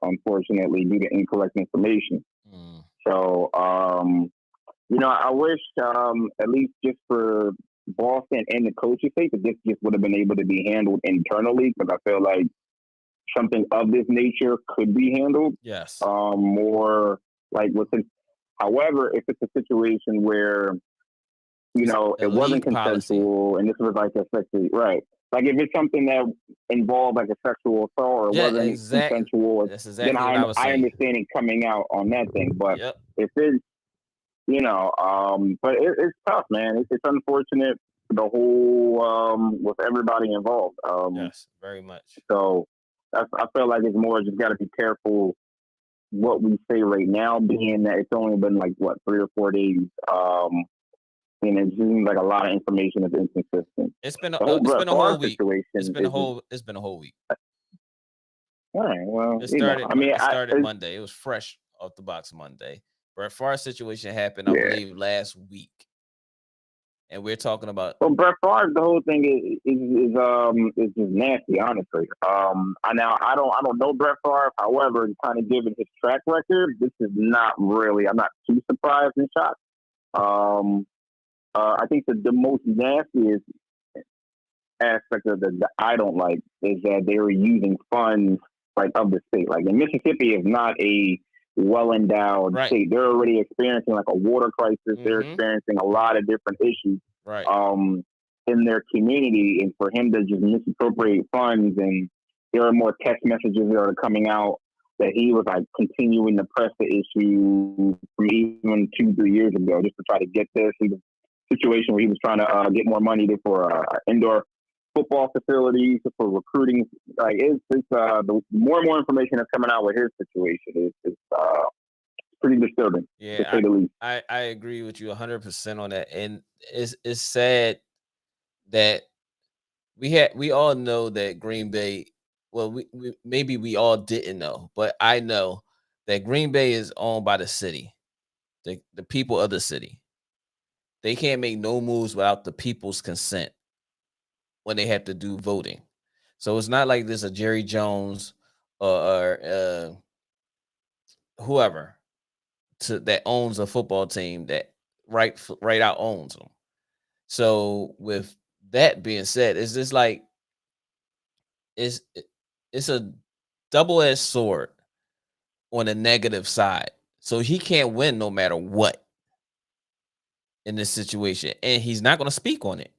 unfortunately, due to incorrect information. Mm. So I wish at least just for Boston and the coach's sake that this just would have been able to be handled internally, because I feel like something of this nature could be handled. Yes. More like within. However, if it's a situation where, it wasn't consensual and this was like a sexual, right? Like if it's something that involved like a sexual assault or wasn't consensual, then I understand it coming out on that thing. But if it's, but it's tough, man. It's unfortunate for the whole, with everybody involved. Yes, very much. So I feel like it's more just got to be careful what we say right now, being that it's only been like 3 or 4 days. And it seems like a lot of information is inconsistent. It's been a whole week. It's been a whole week. All right. Well, it started Monday. It was fresh off the box Monday. Brett Favre's situation happened, I believe, last week. And we're talking about. Well, Brett Favre, the whole thing is just nasty, honestly. I don't know Brett Favre. However, kind of given his track record, this is not really. I'm not too surprised and shocked. I think the most nastiest aspect of that I don't like is that they were using funds of the state. Like in Mississippi is not a well-endowed state. They're already experiencing like a water crisis. Mm-hmm. They're experiencing a lot of different issues in their community, and for him to just misappropriate funds, and there are more text messages that are coming out that he was like continuing to press the issue from even 2-3 years ago just to try to get this. He was situation where he was trying to get more money for indoor football facilities, for recruiting. Like the more and more information that's coming out with his situation is pretty disturbing, to Yeah, say the least. I agree with you 100% on that, and it's sad that we all know that Green Bay. Well, we maybe we all didn't know, but I know that Green Bay is owned by the city, the people of the city. They can't make no moves without the people's consent when they have to do voting. So it's not like there's a Jerry Jones or whoever that owns a football team that right out owns them. So with that being said, it's just like it's it's a double-edged sword on the negative side. So he can't win no matter what in this situation, and he's not going to speak on it.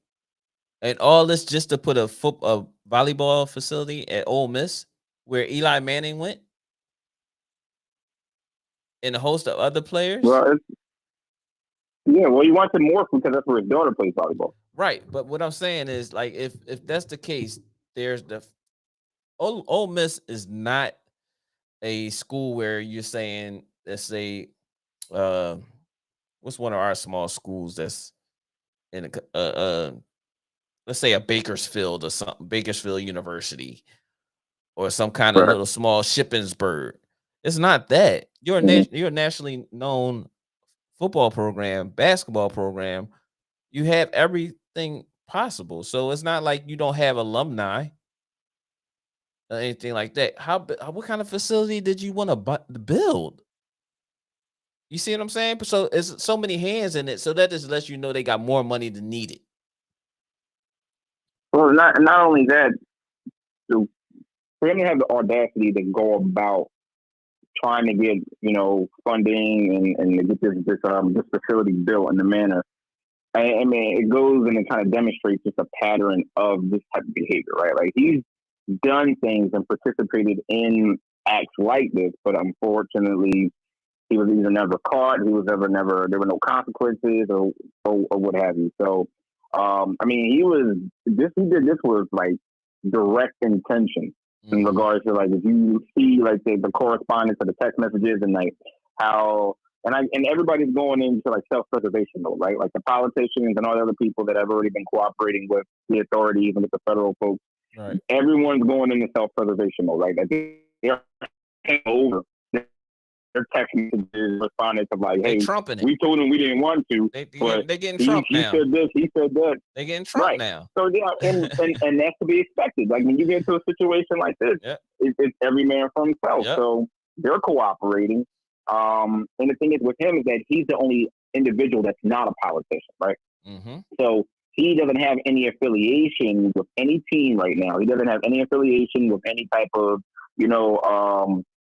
And all this just to put a volleyball facility at Ole Miss where Eli Manning went, and a host of other players. Well, well, he wants to morph because that's where his daughter plays volleyball. Right, but what I'm saying is, like, if that's the case, there's the Ole Miss is not a school where you're saying, let's say, what's one of our small schools that's in let's say a Bakersfield or something, Bakersfield University, or some kind of little small Shippensburg. It's not that. You're a nationally known football program, basketball program. You have everything possible. So it's not like you don't have alumni or anything like that. What kind of facility did you want to build? You see what I'm saying? So it's so many hands in it. So that just lets you know they got more money than needed. Well, not only that, so for him to have the audacity to go about trying to get funding and to get this facility built in the manner. I mean, it goes and it kind of demonstrates just a pattern of this type of behavior, right? Like, he's done things and participated in acts like this, but unfortunately, he was either never caught, there were no consequences, or what have you. So, I mean, he did this with like direct intention in regards to, like, if you see like the correspondence of the text messages and like how. And everybody's going into like self-preservation mode, right? Like the politicians and all the other people that have already been cooperating with the authorities and with the federal folks. Right. Everyone's going into self-preservation mode, right? Like they're over their text messages, responding to like, "Hey, we told him we didn't want to, but they getting Trump now. He said this, he said that. They getting Trump now. So yeah, and that's to be expected. Like when you get into a situation like this, it's every man for himself. Yep. So they're cooperating. And the thing is with him is that he's the only individual that's not a politician, right? Mm-hmm. So he doesn't have any affiliation with any team right now. He doesn't have any affiliation with any type of,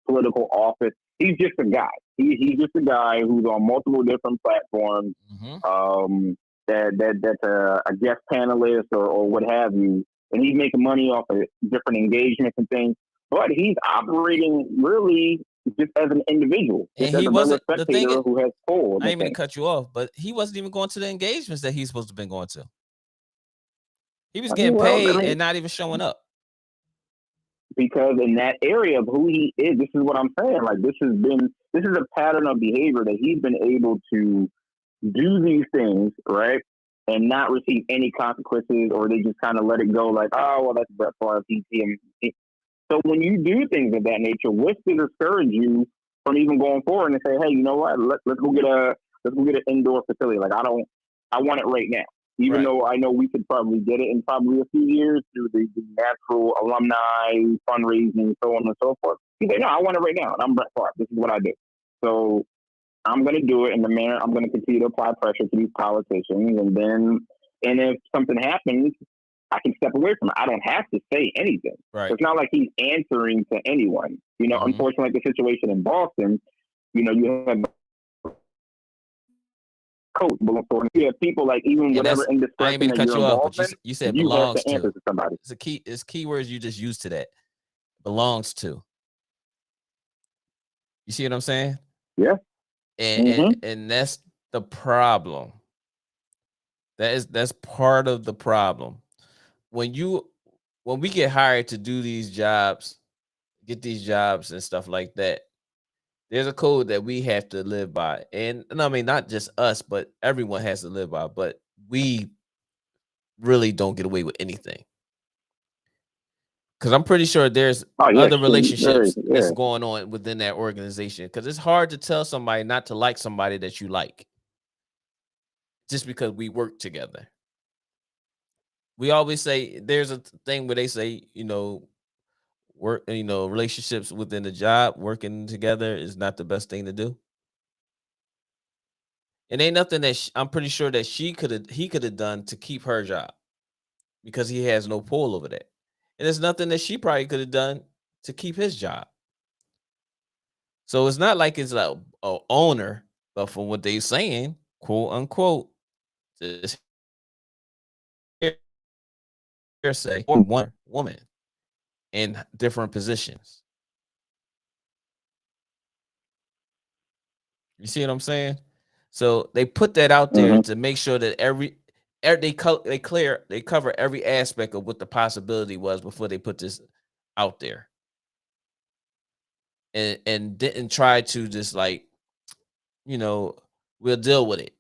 political office. He's just a guy. He's just a guy who's on multiple different platforms. Mm-hmm. That's a guest panelist or what have you, and he's making money off of different engagements and things. But he's operating really just as an individual, and he wasn't the thing who has pulled. I didn't mean to cut you off, but he wasn't even going to the engagements that he's supposed to have been going to. He was getting paid and not even showing up. Because in that area of who he is, this is what I'm saying. Like this is a pattern of behavior that he's been able to do these things, right, and not receive any consequences, or they just kind of let it go. Like, oh well, that's Brett Favre. So when you do things of that nature, what's to discourage you from even going forward and say, hey, you know what? Let's go get an indoor facility. Like I want it right now. Even though I know we could probably get it in probably a few years through the natural alumni fundraising, so on and so forth. He said, no, I want it right now. And I'm Brett Favre. This is what I do. So I'm going to do it in the manner. I'm going to continue to apply pressure to these politicians. And if something happens, I can step away from it. I don't have to say anything. Right. So it's not like he's answering to anyone. Unfortunately, like the situation in Boston, you have coach, you have people like even whatever indiscretion. I ain't mean to cut you off, but you said belongs have to answer to somebody. It's keywords you just used to that. Belongs to. You see what I'm saying? Yeah. And that's the problem. That's part of the problem. When we get hired to do these jobs, get these jobs and stuff like that, there's a code that we have to live by. And I mean, not just us, but everyone has to live by. But we really don't get away with anything. Because I'm pretty sure there's other relationships that's going on within that organization. Because it's hard to tell somebody not to like somebody that you like just because we work together. We always say there's a thing where they say, work, relationships within the job, working together is not the best thing to do. And ain't nothing that I'm pretty sure that he could have done to keep her job because he has no pull over that. And there's nothing that she probably could have done to keep his job. So it's not like it's like a owner, but from what they're saying, quote unquote, just hearsay, or one woman in different positions. You see what I'm saying? So they put that out there to make sure that they cover every aspect of what the possibility was before they put this out there, and didn't try to just like, we'll deal with it.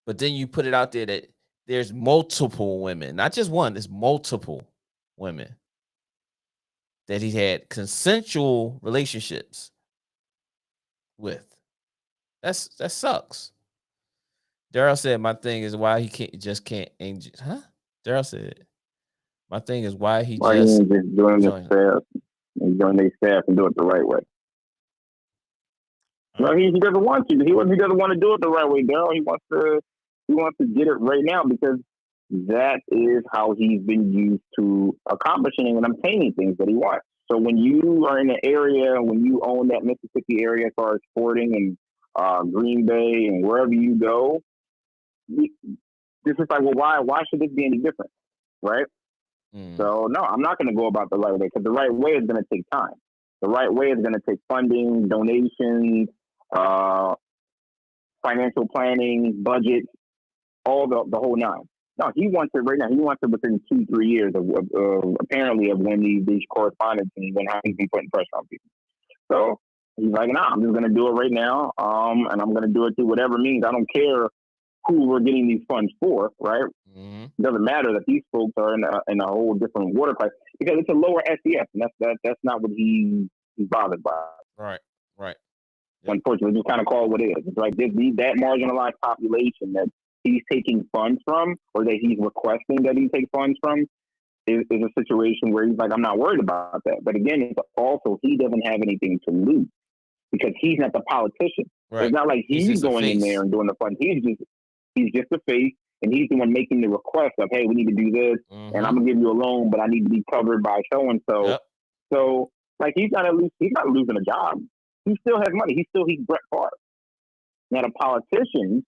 But then you put it out there that there's multiple women, not just one, there's multiple women that he had consensual relationships with. That sucks. Daryl said, "My thing is why he can't." Huh? Daryl said, "My thing is why he just doing the staff and doing their staff and do it the right way." No, he doesn't want to. He doesn't want to do it the right way, Daryl. He wants to get it right now because that is how he's been used to accomplishing and obtaining things that he wants. So when you are in an area, when you own that Mississippi area as far as sporting and Green Bay and wherever you go, this is like, well, why should this be any different, right? So no, I'm not going to go about the right way because the right way is going to take time. The right way is going to take funding, donations, financial planning, budget, all the whole nine. No, he wants it right now. He wants it within 2-3 years of apparently of when these correspondents and when he's been putting pressure on people. So he's like, nah, I'm just going to do it right now, and I'm going to do it through whatever means. I don't care who we're getting these funds for, right? It doesn't matter that these folks are in a whole different water class because it's a lower SES, and that's not what he's bothered by. Right. Unfortunately, just kind of call it what it is. It's like that marginalized population that he's taking funds from, or that he's requesting that he take funds from, is a situation where he's like, I'm not worried about that. But again, it's also he doesn't have anything to lose because he's not the politician. Right. It's not like he's going in there and doing the fund. He's just the face, and he's the one making the request of, hey, we need to do this, and I'm gonna give you a loan, but I need to be covered by so and so. Yep. So like he's not losing a job. He still has money. He's Brett Favre. Now the politicians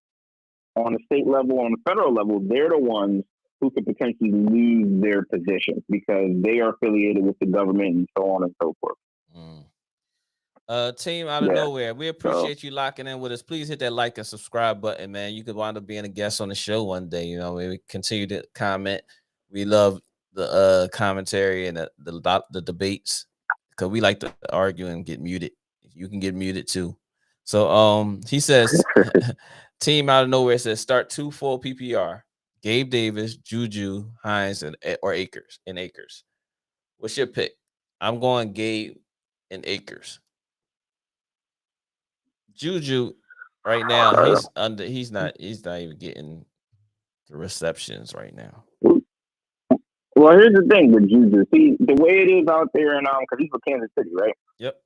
on the state level, on the federal level, they're the ones who could potentially lose their positions because they are affiliated with the government and so on and so forth. Team out of nowhere, we appreciate you locking in with us. Please hit that like and subscribe button, man. You could wind up being a guest on the show one day. We continue to comment. We love the commentary and the debates because we like to argue and get muted. You can get muted too. So he says, team out of nowhere says start 2 full PPR. Gabe Davis, Juju, Hines, or Akers. What's your pick? I'm going Gabe and Akers. Juju right now, he's not even getting the receptions right now. Well, here's the thing with Juju. See, the way it is out there, and because he's from Kansas City, right? Yep.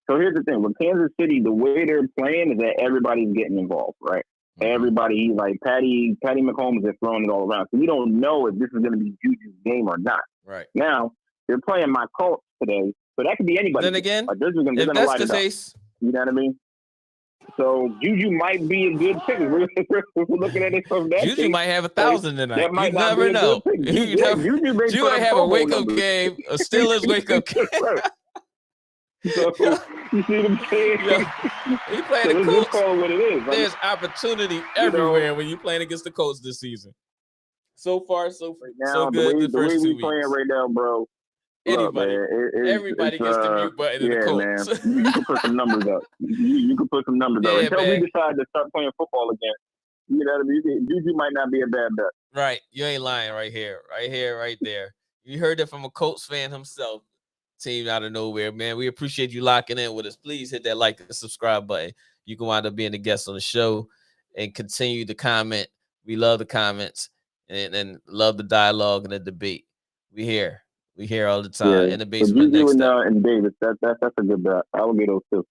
So here's the thing with Kansas City, the way they're playing is that everybody's getting involved, right? Everybody, like Patty McCombs is throwing it all around. So we don't know if this is going to be Juju's game or not. Right. Now, they're playing my Colts today, so that could be anybody. Then again, like, if that's the case, you know what I mean? So Juju might be a good pick. We're looking at it from that. Juju might have 1,000 tonight. That might you never know. Juju might have a wake-up game, a Steelers wake-up game. So you see what I'm saying? He playing the Colts. Call what it is. There's opportunity everywhere when you're playing against the Colts this season. So far, so good. The way we playing right now, bro. Look, Anybody. man, Everybody gets the mute button in the yeah, man. Colts. You can put some numbers up. You can put some numbers up Yeah, until man. we decide to start playing football again. You know what I mean? Juju might not be a bad bet. Right. You ain't lying right here, right there. You heard it from a Colts fan himself. Team out of nowhere, man. We appreciate you locking in with us. Please hit that like and subscribe button. You can wind up being a guest on the show and continue to comment. We love the comments and love the dialogue and the debate. We here all the time. Yeah. In the basement Juju next up. and Davis, that's a good bet. I will get those too.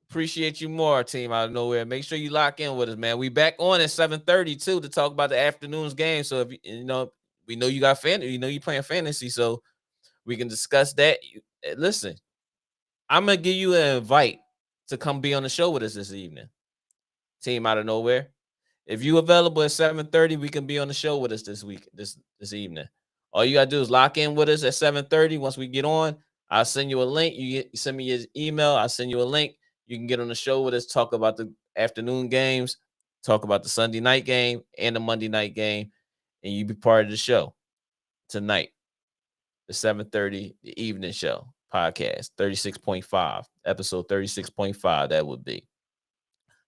Appreciate you more, team out of nowhere. Make sure you lock in with us, man. We back on at 7:30 too to talk about the afternoon's game. So if we know you got you playing fantasy, so we can discuss that. Listen, I'm gonna give you an invite to come be on the show with us this evening. Team out of nowhere. If you available at 7:30, we can be on the show with us this evening. All you gotta do is lock in with us at 7:30. Once we get on, I'll send you a link. You send me your email. I'll send you a link. You can get on the show with us, talk about the afternoon games, talk about the Sunday night game and the Monday night game, and you be part of the show tonight. The 7:30, the evening show podcast, 36.5, episode 36.5, that would be.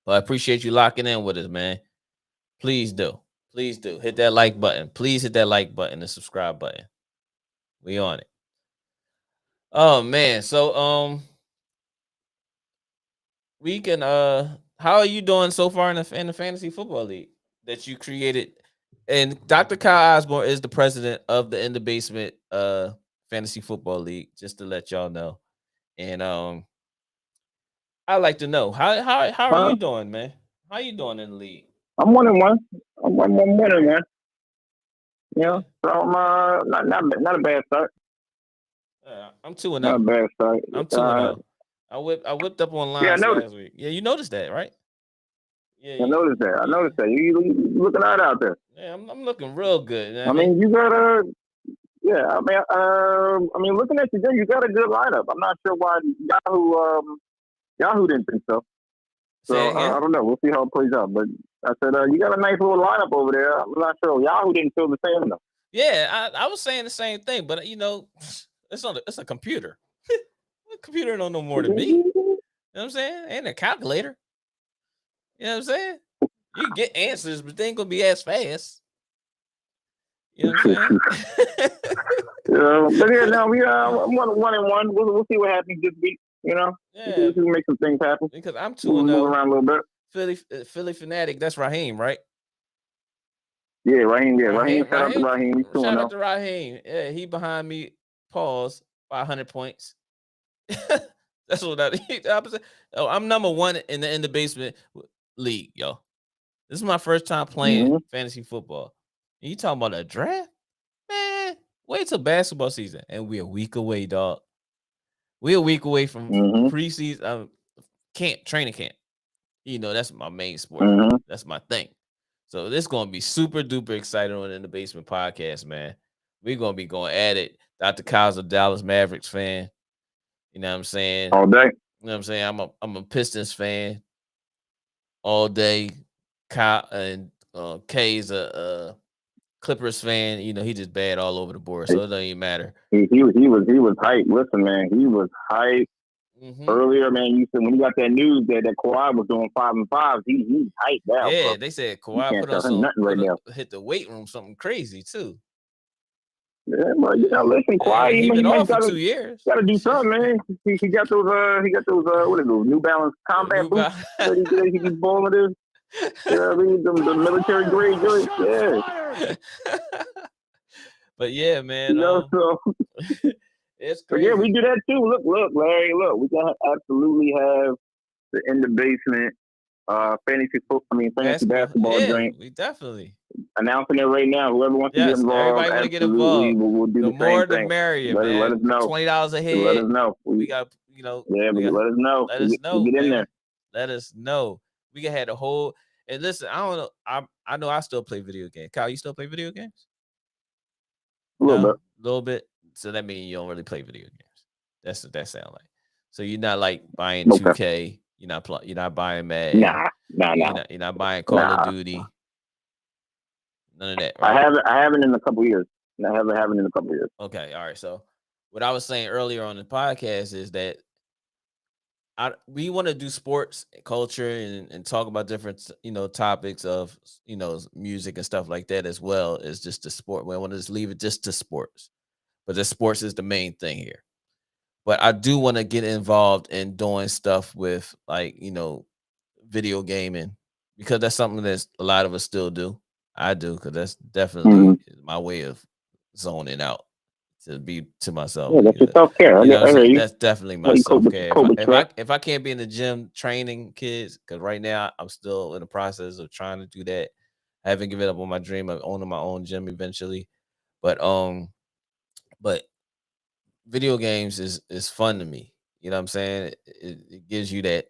But I appreciate you locking in with us, man. Please do. Please do. Hit that like button. Please hit that like button and subscribe button. We on it. Oh man. So we can how are you doing so far in the fantasy football league that you created? And Dr. Kyle Osborne is the president of the In the Basement fantasy football league, just to let y'all know. And I'd like to know how are you doing, man? How you doing in the league? I'm 1-1. I'm 1-1. Yeah, so I'm not a bad start. I'm 2-0. Not a bad start. I'm 2-0. I whipped up on lines last week. Yeah, you noticed that, right? Yeah, I noticed that. You looking out there. Yeah, I'm looking real good. You know I mean, you got yeah. I mean, looking at you, you got a good lineup. I'm not sure why Yahoo didn't think so. So I don't know. We'll see how it plays out. But I said you got a nice little lineup over there. I'm not sure Yahoo didn't feel the same though. Yeah, I was saying the same thing, but it's a computer. The computer don't know more than me. You know what I'm saying? And a calculator. You know what I'm saying? You can get answers, but they ain't gonna be as fast. You know what I'm saying? But yeah, no, we 1-1. We'll see what happens this week. You know, we can make some things happen. Because I'm 2-0. Move around a little bit. Philly fanatic. That's Raheem, right? Yeah, Raheem. Yeah, Raheem. Shout out to Raheem. Shout out to Raheem. Yeah, he behind me. Pause by 100 points. That's what I'm number one in the basement league, yo. This is my first time playing fantasy football. And you talking about a draft? Man, wait till basketball season. And we're a week away, dog. We're a week away from preseason training camp. You know, that's my main sport. That's my thing. So this is gonna be super duper exciting on In the Basement podcast, man. We're gonna be going at it. Dr. Kyle's a Dallas Mavericks fan. You know what I'm saying? All day. You know what I'm saying? I'm a Pistons fan all day. Kyle and K's a Clippers fan. You know, he just bad all over the board, so it doesn't even matter. He was hyped. Listen, man, he was hyped earlier, man. You said when you got that news that Kawhi was doing 5 and 5, he's hyped now. Yeah, bro. they said Kawhi hit the weight room, something crazy too. Yeah, but you know, listen, Kawhi, he been off for 2 years. Got to do something, man. He got those what are those New Balance combat boots that he be balling this. You know what I mean? The military grade joints, yeah. But yeah, man. You know, so it's crazy. Yeah, we do that too. Look, Larry, we can absolutely have the In the Basement fantasy basketball drink. We definitely announcing it right now. Whoever wants to get involved, everybody want to get involved. We'll do the more, the thing. merrier, man. Let us know. $20 a head. Let us know. We got, let us know. Let us know. Get in there. Let us know. We can have the whole. And listen, I don't know. I know I still play video games. Kyle, you still play video games? A little bit. So that means you don't really play video games. That's what that sound like. So you're not like buying 2K. You're not buying Madden. Nah. You're not buying Call of Duty. None of that. Right? I haven't in a couple years. I haven't in a couple of years. Okay, all right. So what I was saying earlier on the podcast is that we want to do sports culture and talk about different topics of music and stuff like that, as well as just the sport. We want to just leave it just to sports, but the sports is the main thing here. But I do want to get involved in doing stuff with video gaming, because that's something that a lot of us still do. I do, because that's definitely my way of zoning out, to be to myself. Yeah, that's your self-care. That's definitely my self-care. If I can't be in the gym training kids, because right now I'm still in the process of trying to do that. I haven't given up on my dream of owning my own gym eventually. But video games is fun to me. You know what I'm saying? It gives you that.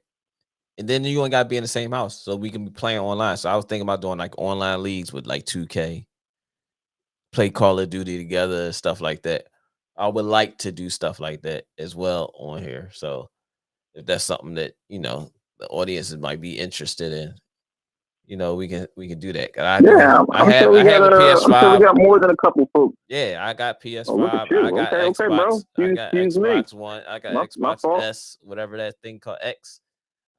And then you ain't got to be in the same house, so we can be playing online. So I was thinking about doing like online leagues with like 2K, play Call of Duty together, stuff like that. I would like to do stuff like that as well on here. So if that's something that the audiences might be interested in, we can do that. I have a PS5. I'm sure we got more than a couple folks. Yeah, I got PS5. Oh, I got Xbox. bro. I got Xbox One. I got Xbox fault. S, whatever that thing called X.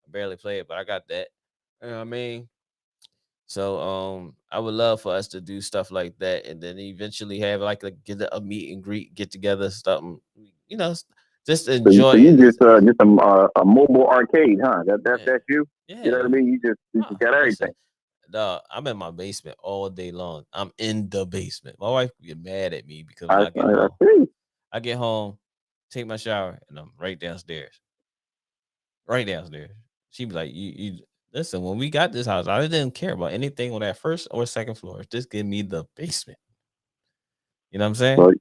I barely play it, but I got that. You know what I mean? So I would love for us to do stuff like that, and then eventually have get a meet and greet, get together, something, just enjoy. So you just a mobile arcade, huh? That's you. Yeah. You know what I mean? You just got everything. Dog, I'm in my basement all day long. I'm in the basement. My wife get mad at me because I get home, take my shower, and I'm right downstairs. Right downstairs. She be like, you listen, when we got this house, I didn't care about anything on that first or second floor. Just give me the basement. You know what I'm saying?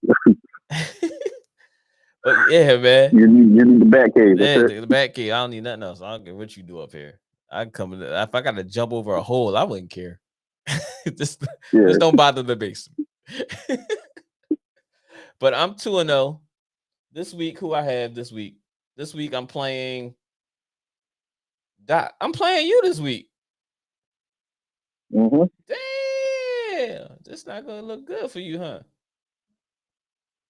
But yeah, man. You need the back cave. Yeah, the back cave. I don't need nothing else. I don't care what you do up here. I can come in. If I got to jump over a hole, I wouldn't care. just don't bother the basement. But I'm 2-0 this week. Who I have this week? This week I'm playing. I'm playing you this week. Mm-hmm. Damn, this not gonna look good for you, huh?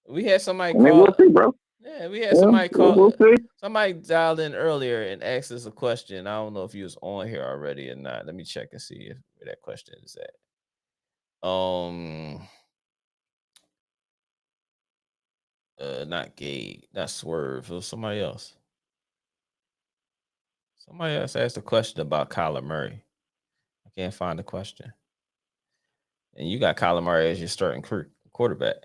We had somebody call. We'll see, bro. Yeah, we had somebody call. We'll see. Somebody dialed in earlier and asked us a question. I don't know if you was on here already or not. Let me check and see where that question is at. Not Gabe, not Swerve. It was somebody else. Somebody else asked a question about Kyler Murray. I can't find the question. And you got Kyler Murray as your starting quarterback.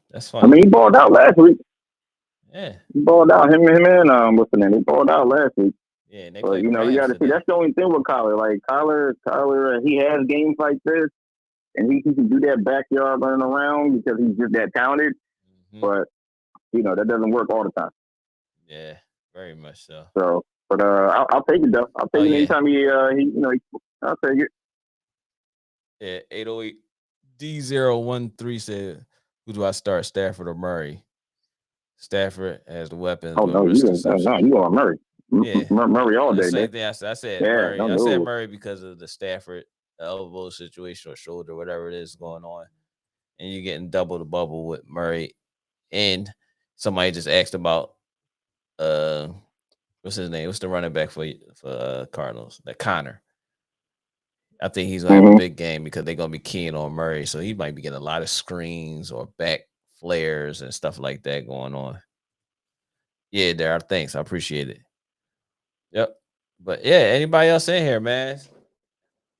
That's funny. I mean, he balled out last week. Yeah. He balled out. Him and what's the name? He balled out last week. Yeah, and but we got to see. That's the only thing with Kyler. Like Kyler, he has games like this, and he can do that backyard running around because he's just that talented. Mm-hmm. But that doesn't work all the time. Yeah, very much so. So, but I'll take it though. I'll take it anytime I'll take it. Yeah, 808 D013 said, "Who do I start, Stafford or Murray?" Stafford has the weapons. Oh no, you want Murray. Yeah, Murray all day. Same thing I said Murray. I said Murray because of the Stafford elbow situation or shoulder, whatever it is going on, and you're getting double the bubble with Murray. And somebody just asked about what's his name? What's the running back for Cardinals? That Connor. I think he's gonna have a big game because they're gonna be keying on Murray, so he might be getting a lot of screens or back flares and stuff like that going on. Yeah, Darryl, thanks. I appreciate it. Yep. But yeah, anybody else in here, man?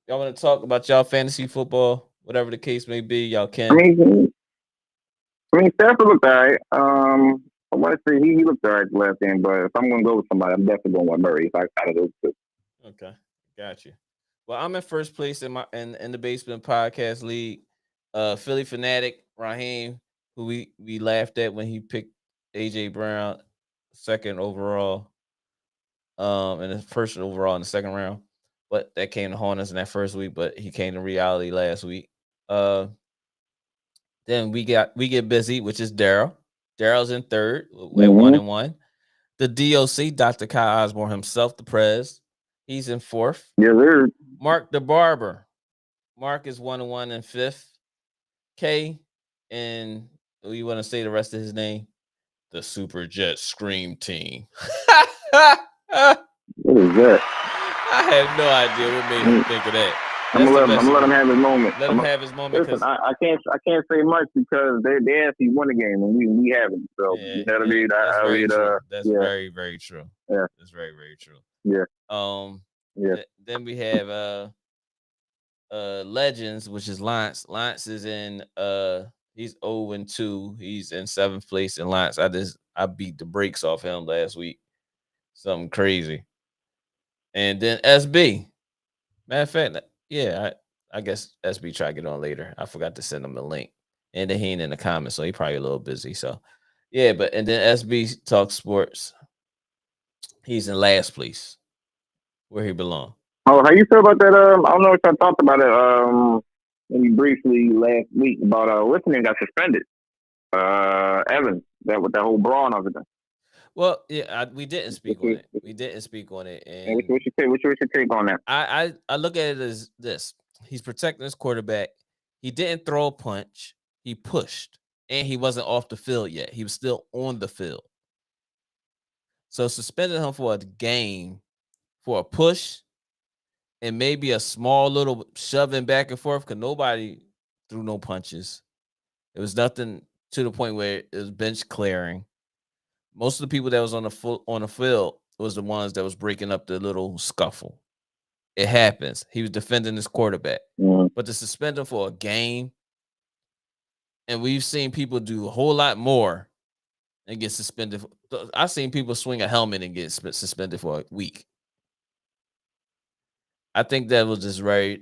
Y'all want to talk about y'all fantasy football, whatever the case may be, y'all can. I mean, Stafford looked all right. I want to say he looked all right the last game, but if I'm going to go with somebody, I'm definitely going with Murray. If I out of those two. Okay, got you. Well, I'm in first place in the Basement Podcast League. Philly Fanatic Raheem, who we laughed at when he picked AJ Brown second overall, and the first overall in the second round. But that came to haunt us in that first week. But he came to reality last week. Then we get busy, which is Daryl. Daryl's in third at 1-1. The DOC, Dr. Kyle Osborne himself, the Prez. He's in fourth. Yeah, there. Mark the Barber. Mark is 1-1 in fifth. K, and you want to say the rest of his name? The Super Jet Scream Team. What is that? I have no idea what made him think of that. I'm gonna let him have his moment. Let him have his moment. Listen, I can't say much because they actually won the game and we haven't. So you know what I mean? That's very, very true. Yeah, that's very, very true. Yeah. Then we have Legends, which is Lance. Lance is in he's 0-2. He's in 7th place in Lance. I beat the brakes off him last week. Something crazy. And then SB. Matter of fact, yeah, I guess SB try to get on later. I forgot to send him the link. And then he ain't in the comments, so he probably a little busy. So yeah, and then SB Talk Sports. He's in last place. Where he belong. Oh, how you feel about that? I don't know if I talked about it maybe briefly last week about what's his name got suspended. Evans, that with that whole brawl and everything. Well, yeah, we didn't speak on it. We didn't speak on it. And what's your take on that? I look at it as this: he's protecting his quarterback. He didn't throw a punch. He pushed, and he wasn't off the field yet. He was still on the field. So suspending him for a game for a push and maybe a small little shoving back and forth because nobody threw no punches. It was nothing to the point where it was bench clearing. Most of the people that was on the field was the ones that was breaking up the little scuffle. It happens. He was defending his quarterback. Mm-hmm. But to suspend him for a game, and we've seen people do a whole lot more and get suspended. I've seen people swing a helmet and get suspended for a week. I think that was just that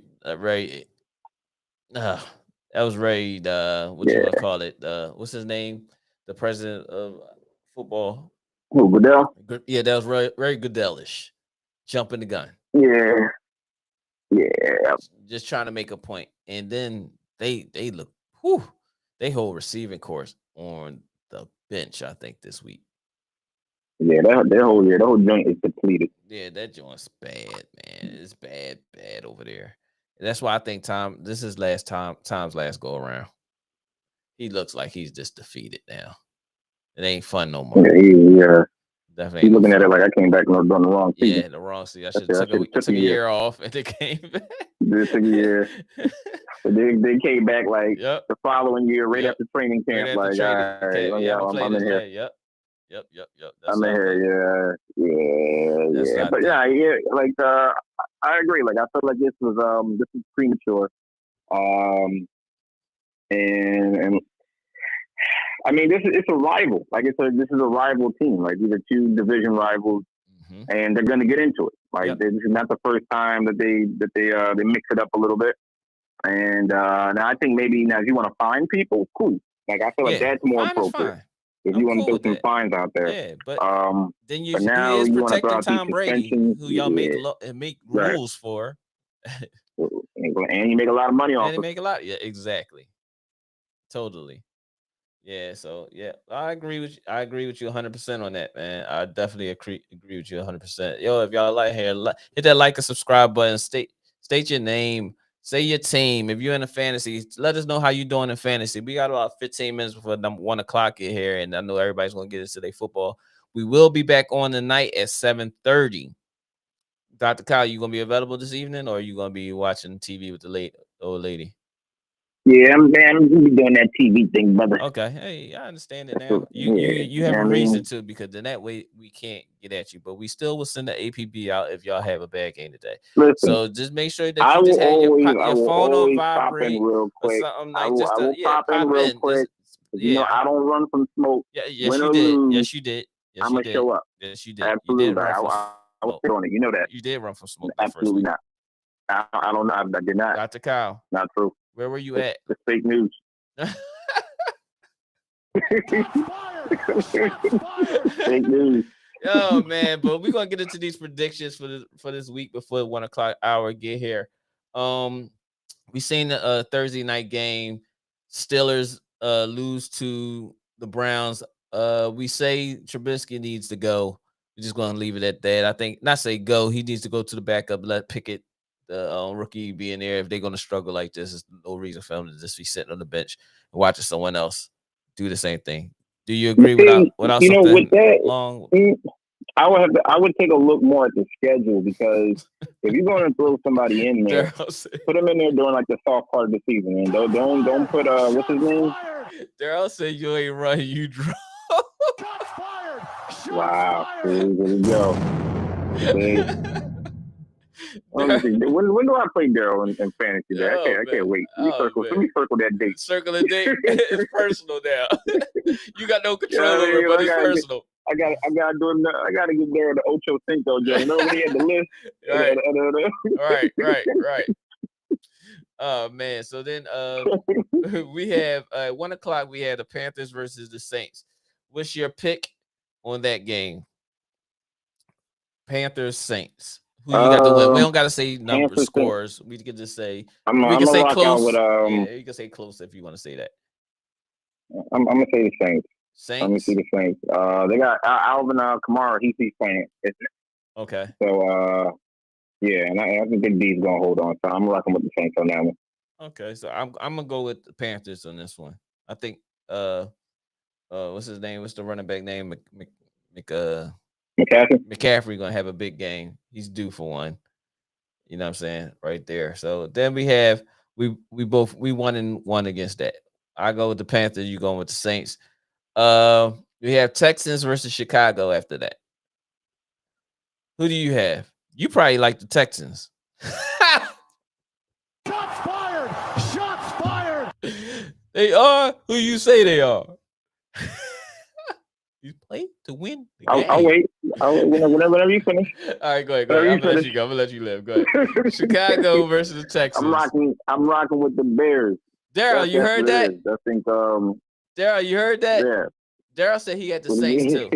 was very what you want to call it? What's his name? The president of football. Oh, Goodell? Yeah, that was very Goodell-ish. Jumping the gun. Yeah. Just trying to make a point. And then they look, they hold receiving course on the bench, I think, this week. Yeah, that whole joint is depleted. Yeah, that joint's bad, man. It's bad over there. And that's why I think this is Tom's last go around. He looks like he's just defeated now. It ain't fun no more. Yeah. Definitely. He's looking at it like I came back and I've done the wrong season. Yeah, the wrong season. I should have took a year off and they came back. They took a year. They came back like the following year, right after training camp. I'm in here. Yep. I'm in here. Yeah. But like I agree. Like I feel like this is premature. And I mean, it's a rival. Like this is a rival team. Like these are two division rivals, and they're going to get into it. Like this is not the first time that they mix it up a little bit. And now I think maybe now if you want to find people, cool. Like I feel like that's more appropriate. If you want to throw some fines out there, but then you now is you protecting Tom Brady, who y'all make rules for, and you make a lot of money off. And you make a lot, exactly, totally. Yeah, so I agree with you. I agree with you 100% on that, man. I definitely agree with you 100%. Yo, if y'all like here, hit that like and subscribe button. State your name. Say your team. If you're in a fantasy, let us know how you doing in fantasy. We got about 15 minutes before 1 o'clock get here, and I know everybody's gonna get into their football. We will be back on tonight at 7:30. Dr. Kyle, you gonna be available this evening, or are you gonna be watching TV with the old lady? Yeah, I'm gonna be doing that TV thing, brother. Okay, hey, I understand it now. You have a reason to, because then that way we can't get at you, but we still will send the APB out if y'all have a bad game today. Listen, so just make sure that you just have your phone on vibrate real quick. or something like I will pop in real quick. You know, I don't run from smoke. Yes, you did. Yes, you did. I'm gonna show up. Yes, you did. Absolutely, you did I was on it. You know that. You did run from smoke. Absolutely not. I don't know. I did not. Dr. Kyle. Not true. Where were you at? It's fake news. Fake news. Oh man, but we're gonna get into these predictions for this week before 1 o'clock hour get here. We seen the Thursday night game. Steelers lose to the Browns. We say Trubisky needs to go. We're just gonna leave it at that. I think not say go. He needs to go to the backup. Let Pickett the rookie being there. If they're going to struggle like this, there's no reason for them to just be sitting on the bench and watching someone else do the same thing. Do you agree without something with that, long? I would take a look more at the schedule, because if you're going to throw somebody in there, put them in there during like the soft part of the season, and don't put what's his name? Daryl said you ain't run, you draw. Wow, here we go. When do I play Daryl in fantasy? I can't wait. Let me circle that date. Circle the date. It's personal now. You got no control over it, but it's personal. I gotta get Daryl the Ocho Cinco joint. Remember when he had the list? Right. Oh man. So then we have 1 o'clock. We had the Panthers versus the Saints. What's your pick on that game? Panthers Saints. Who you got to win? We don't got to say numbers, scores. We can just say we can say close. You can say close if you want to say that. I'm gonna say the Saints. Saints. Let me see the Saints. They got Alvin Kamara. He's playing. Okay. So yeah, and I think Big D's gonna hold on. So I'm rocking with the Saints on that one. Okay, so I'm gonna go with the Panthers on this one. I think what's his name? What's the running back name? McCaffrey gonna have a big game. He's due for one. You know what I'm saying? Right there. So then we have we 1-1 against that. I go with the Panthers, you going with the Saints. We have Texans versus Chicago after that. Who do you have? You probably like the Texans. Shots fired. They are who you say they are. You play to win the game. I'll wait. Whenever you finish. All right, go ahead. I'm gonna let you live. Go ahead. Chicago versus the Texans. I'm rocking with the Bears. Daryl, you heard that? I think Daryl, you heard that? Yeah. Daryl said he had the Saints too.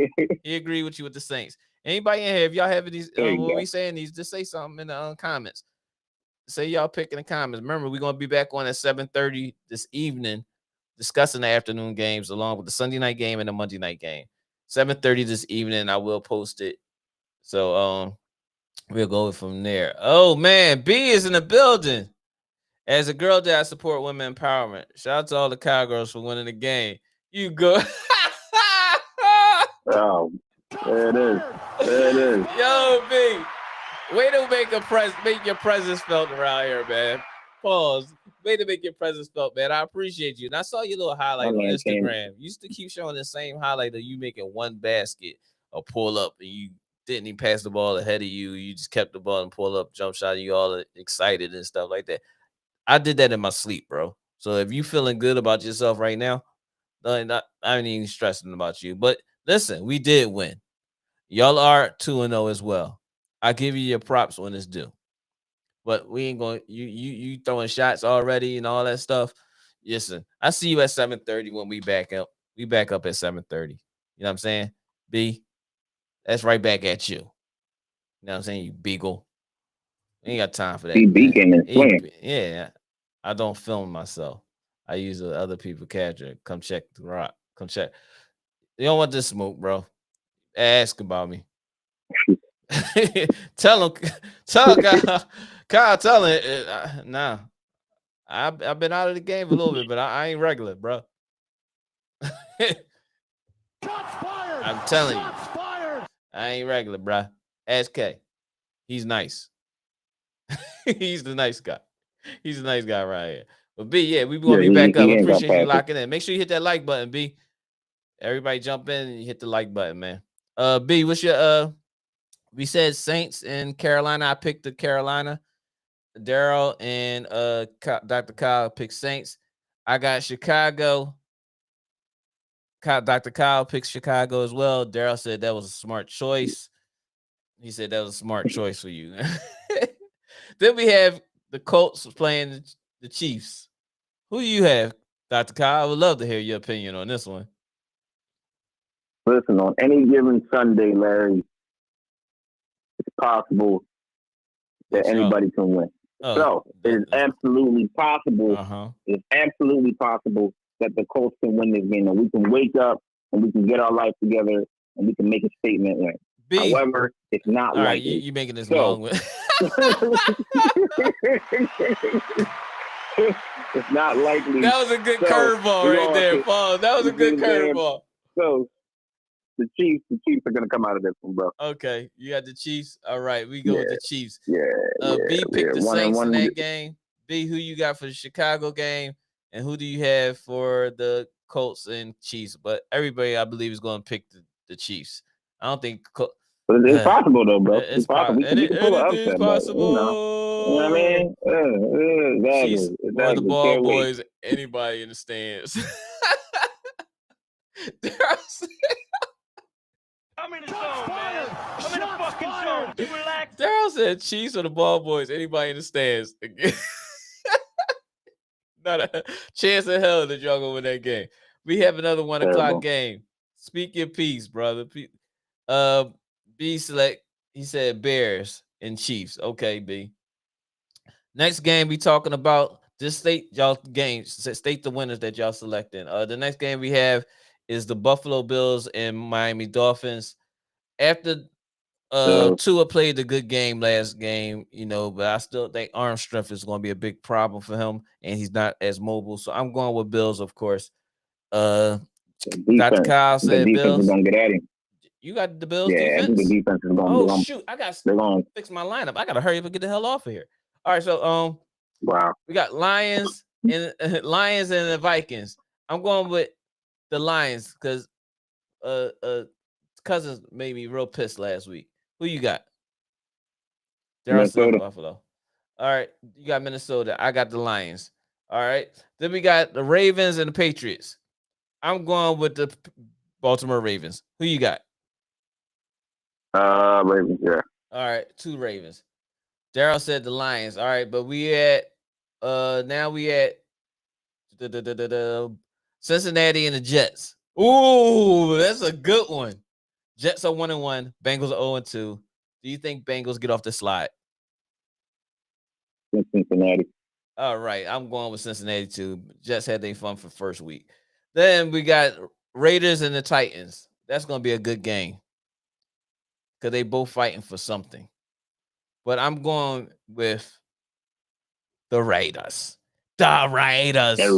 He agreed with you with the Saints. Anybody in here, if y'all have these what we saying these, just say something in the comments. Say y'all pick in the comments. Remember, we're gonna be back on at 7:30 this evening, discussing the afternoon games along with the Sunday night game and the Monday night game. 7:30 this evening. I will post it. So we'll go from there. Oh man, B is in the building. As a girl that I support women empowerment. Shout out to all the cowgirls for winning the game. You go. Oh, there it is. Yo, B. Way to make your presence felt around here, man. Pause. Way to make your presence felt, man. I appreciate you. And I saw your little highlight on Instagram. You used to keep showing the same highlight of you making one basket or pull up, and you didn't even pass the ball ahead of you. You just kept the ball and pull up, jump shot, and you all excited and stuff like that. I did that in my sleep, bro. So if you feeling good about yourself right now, I ain't even stressing about you. But listen, we did win. Y'all are 2-0 as well. I give you your props when it's due. But we ain't going. You throwing shots already and all that stuff. Listen, I see you at 7:30 when we back up. We back up at 7:30. You know what I'm saying? B, that's right back at you. You know what I'm saying? You beagle. We ain't got time for that. Yeah, I don't film myself. I use other people capture. Come check the rock. Come check. You don't want this smoke, bro. Ask about me. Tell him, Kyle, tell him. Nah, I've been out of the game a little bit, but I ain't regular, bro. I'm telling you, I ain't regular, bro. Ask K. He's nice. He's the nice guy. He's a nice guy right here. But B, yeah, we gonna be back up. Appreciate you locking in. Make sure you hit that like button, B. Everybody jump in and hit the like button, man. B, what's your we said Saints and Carolina. I picked the Carolina. Daryl and Dr. Kyle picked Saints. I got Chicago. Dr. Kyle picked Chicago as well. Daryl said that was a smart choice. He said that was a smart choice for you. Then we have the Colts playing the Chiefs. Who do you have, Dr. Kyle? I would love to hear your opinion on this one. Listen, on any given Sunday, Larry, it's possible that anybody can win. So it is absolutely possible. It's absolutely possible that the Colts can win this game, and we can wake up and we can get our life together and we can make a statement win. However, it's not likely. You making this long with It's not likely. That was a good So, curveball we right all- there, Paul. That was a good Yeah. curveball. So the Chiefs are gonna come out of this one, bro. Okay, you got the Chiefs. All right, we go with the Chiefs. Yeah, B picked the 1-1. Saints in that game. B, who you got for the Chicago game, and who do you have for the Colts and Chiefs? But everybody, I believe, is going to pick the Chiefs. I don't think. But it's possible though, bro. It's possible. We can pull an Anything's upset, possible. but, you know what I mean? Chiefs, Exactly. one of the ball Can't wait. boys. Anybody in the stands? I'm in the zone, man. I'm in the fucking zone. You relax. Daryl said Chiefs or the ball boys. Anybody in the stands? Not a chance in hell that y'all gonna win that game. We have another 1 o'clock game. Speak your piece, brother. B select. He said Bears and Chiefs. Okay, B. Next game we talking about. Just state y'all games. State the winners that y'all selecting. The next game we have is the Buffalo Bills and Miami Dolphins. After Tua played a good game last game, but I still think arm strength is going to be a big problem for him, and he's not as mobile. So I'm going with Bills, of course. Dr. Kyle said Bills. Is gonna get at him. You got the Bills defense? I think the defense is going to shoot. I got to fix my lineup. I got to hurry up and get the hell off of here. All right, so wow. We got Lions and the Vikings. I'm going with the Lions because Cousins made me real pissed last week. Who you got? Minnesota. Buffalo. All right, you got Minnesota. I got the Lions. All right. Then we got the Ravens and the Patriots. I'm going with the Baltimore Ravens. Who you got? Ravens, yeah. All right, 2 Ravens. Daryl said the Lions. All right, but we at now we at the Cincinnati and the Jets. Ooh, that's a good one. Jets are 1-1. Bengals are 0-2. Do you think Bengals get off the slide? Cincinnati. All right, I'm going with Cincinnati too. Jets had their fun for first week. Then we got Raiders and the Titans. That's going to be a good game because they both fighting for something. But I'm going with the Raiders. The Raiders. We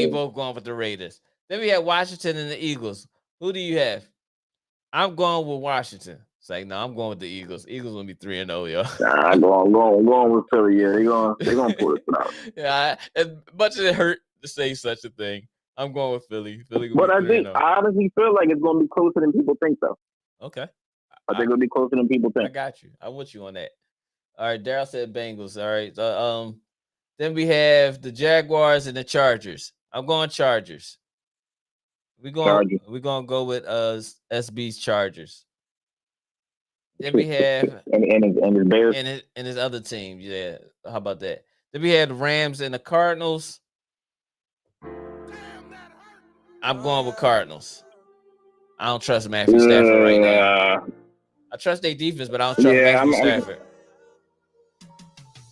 both going with the Raiders. Then we have Washington and the Eagles. Who do you have? I'm going with Washington. It's like, no, I'm going with the Eagles. Eagles gonna be 3-0, yo. Nah, going with Philly. Yeah, they gonna pull it out. Yeah, as much as it hurt to say such a thing, I'm going with Philly. But I honestly feel like it's gonna be closer than people think, though. Okay. I think it'll be closer than people think. I got you. I'm with you on that. All right, Daryl said Bengals. All right. Then we have the Jaguars and the Chargers. I'm going Chargers. We're gonna go with SB's Chargers. Then we have and his Bears and his other team. Yeah, how about that? Then we had the Rams and the Cardinals. I'm going with Cardinals. I don't trust Matthew Stafford right now. I trust their defense, but I don't trust Matthew Stafford.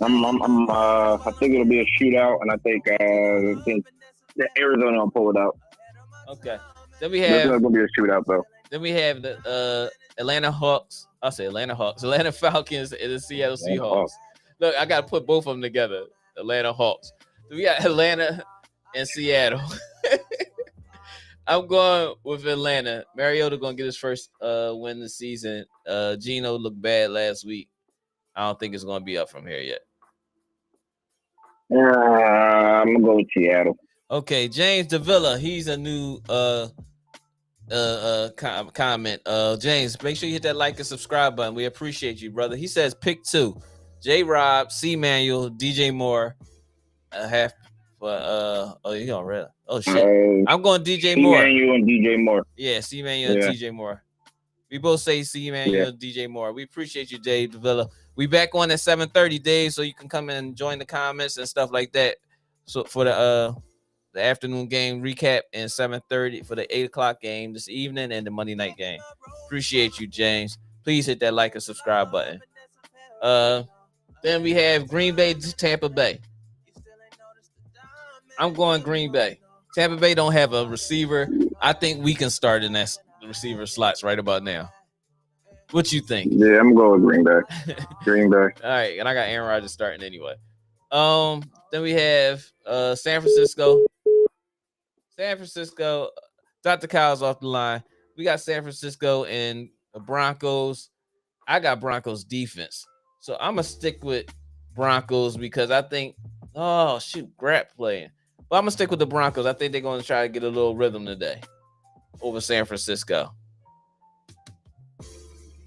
I think it'll be a shootout, and I think Arizona will pull it out. Okay. Then we have. It's gonna be a shootout, though. Then we have the Atlanta Hawks. I'll say Atlanta Hawks, Atlanta Falcons, and the Seattle Seahawks. Look, I gotta put both of them together. Atlanta Hawks. So we got Atlanta and Seattle. I'm going with Atlanta. Mariota gonna get his first win this season. Geno looked bad last week. I don't think it's gonna be up from here yet. I'm gonna go with Seattle. Okay, James Davila. He's a new comment. James, make sure you hit that like and subscribe button. We appreciate you, brother. He says pick 2. J Rob, C Manuel, DJ Moore. Half for you on red. Oh shit. I'm going DJ Moore. C Manuel and DJ Moore. Yeah, C Manuel and DJ Moore. We both say C Manuel and DJ Moore. We appreciate you, Dave Davila. We back on at 7:30, Dave, so you can come and join the comments and stuff like that. So for the afternoon game recap and 7:30 for the 8 o'clock game this evening and the Monday night game. Appreciate you, James. Please hit that like and subscribe button. Then we have Green Bay to Tampa Bay. I'm going Green Bay. Tampa Bay don't have a receiver. I think we can start in that receiver slots right about now. What you think? Yeah, I'm going with Green Bay. Green Bay. All right, and I got Aaron Rodgers starting anyway. Then we have San Francisco. San Francisco, Dr. Kyle's off the line. We got San Francisco and the Broncos. I got Broncos defense. So I'm going to stick with Broncos because I think, Grap playing. But I'm going to stick with the Broncos. I think they're going to try to get a little rhythm today over San Francisco.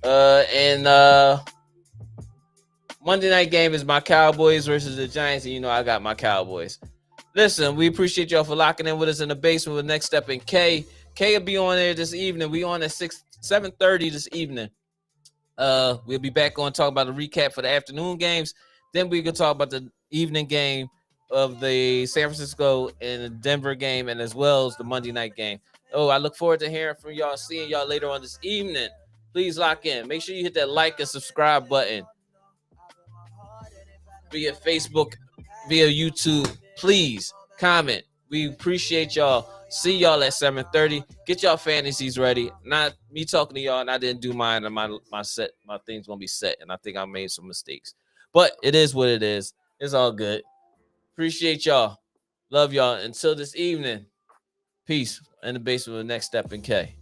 And Monday night game is my Cowboys versus the Giants. And I got my Cowboys. Listen, we appreciate y'all for locking in with us in the basement with Next Step and K. K will be on there this evening. We on at 7:30 this evening. We'll be back on talk about a recap for the afternoon games. Then we can talk about the evening game of the San Francisco and the Denver game, and as well as the Monday night game. I look forward to hearing from y'all, seeing y'all later on this evening. Please lock in. Make sure you hit that like and subscribe button via Facebook, via YouTube. Please comment. We appreciate y'all. See y'all at 7:30. Get y'all fantasies ready. Not me talking to y'all, and I didn't do mine, and my thing's gonna be set, and I think I made some mistakes. But it is what it is. It's all good. Appreciate y'all. Love y'all. Until this evening. Peace. In the basement with Next Step and K.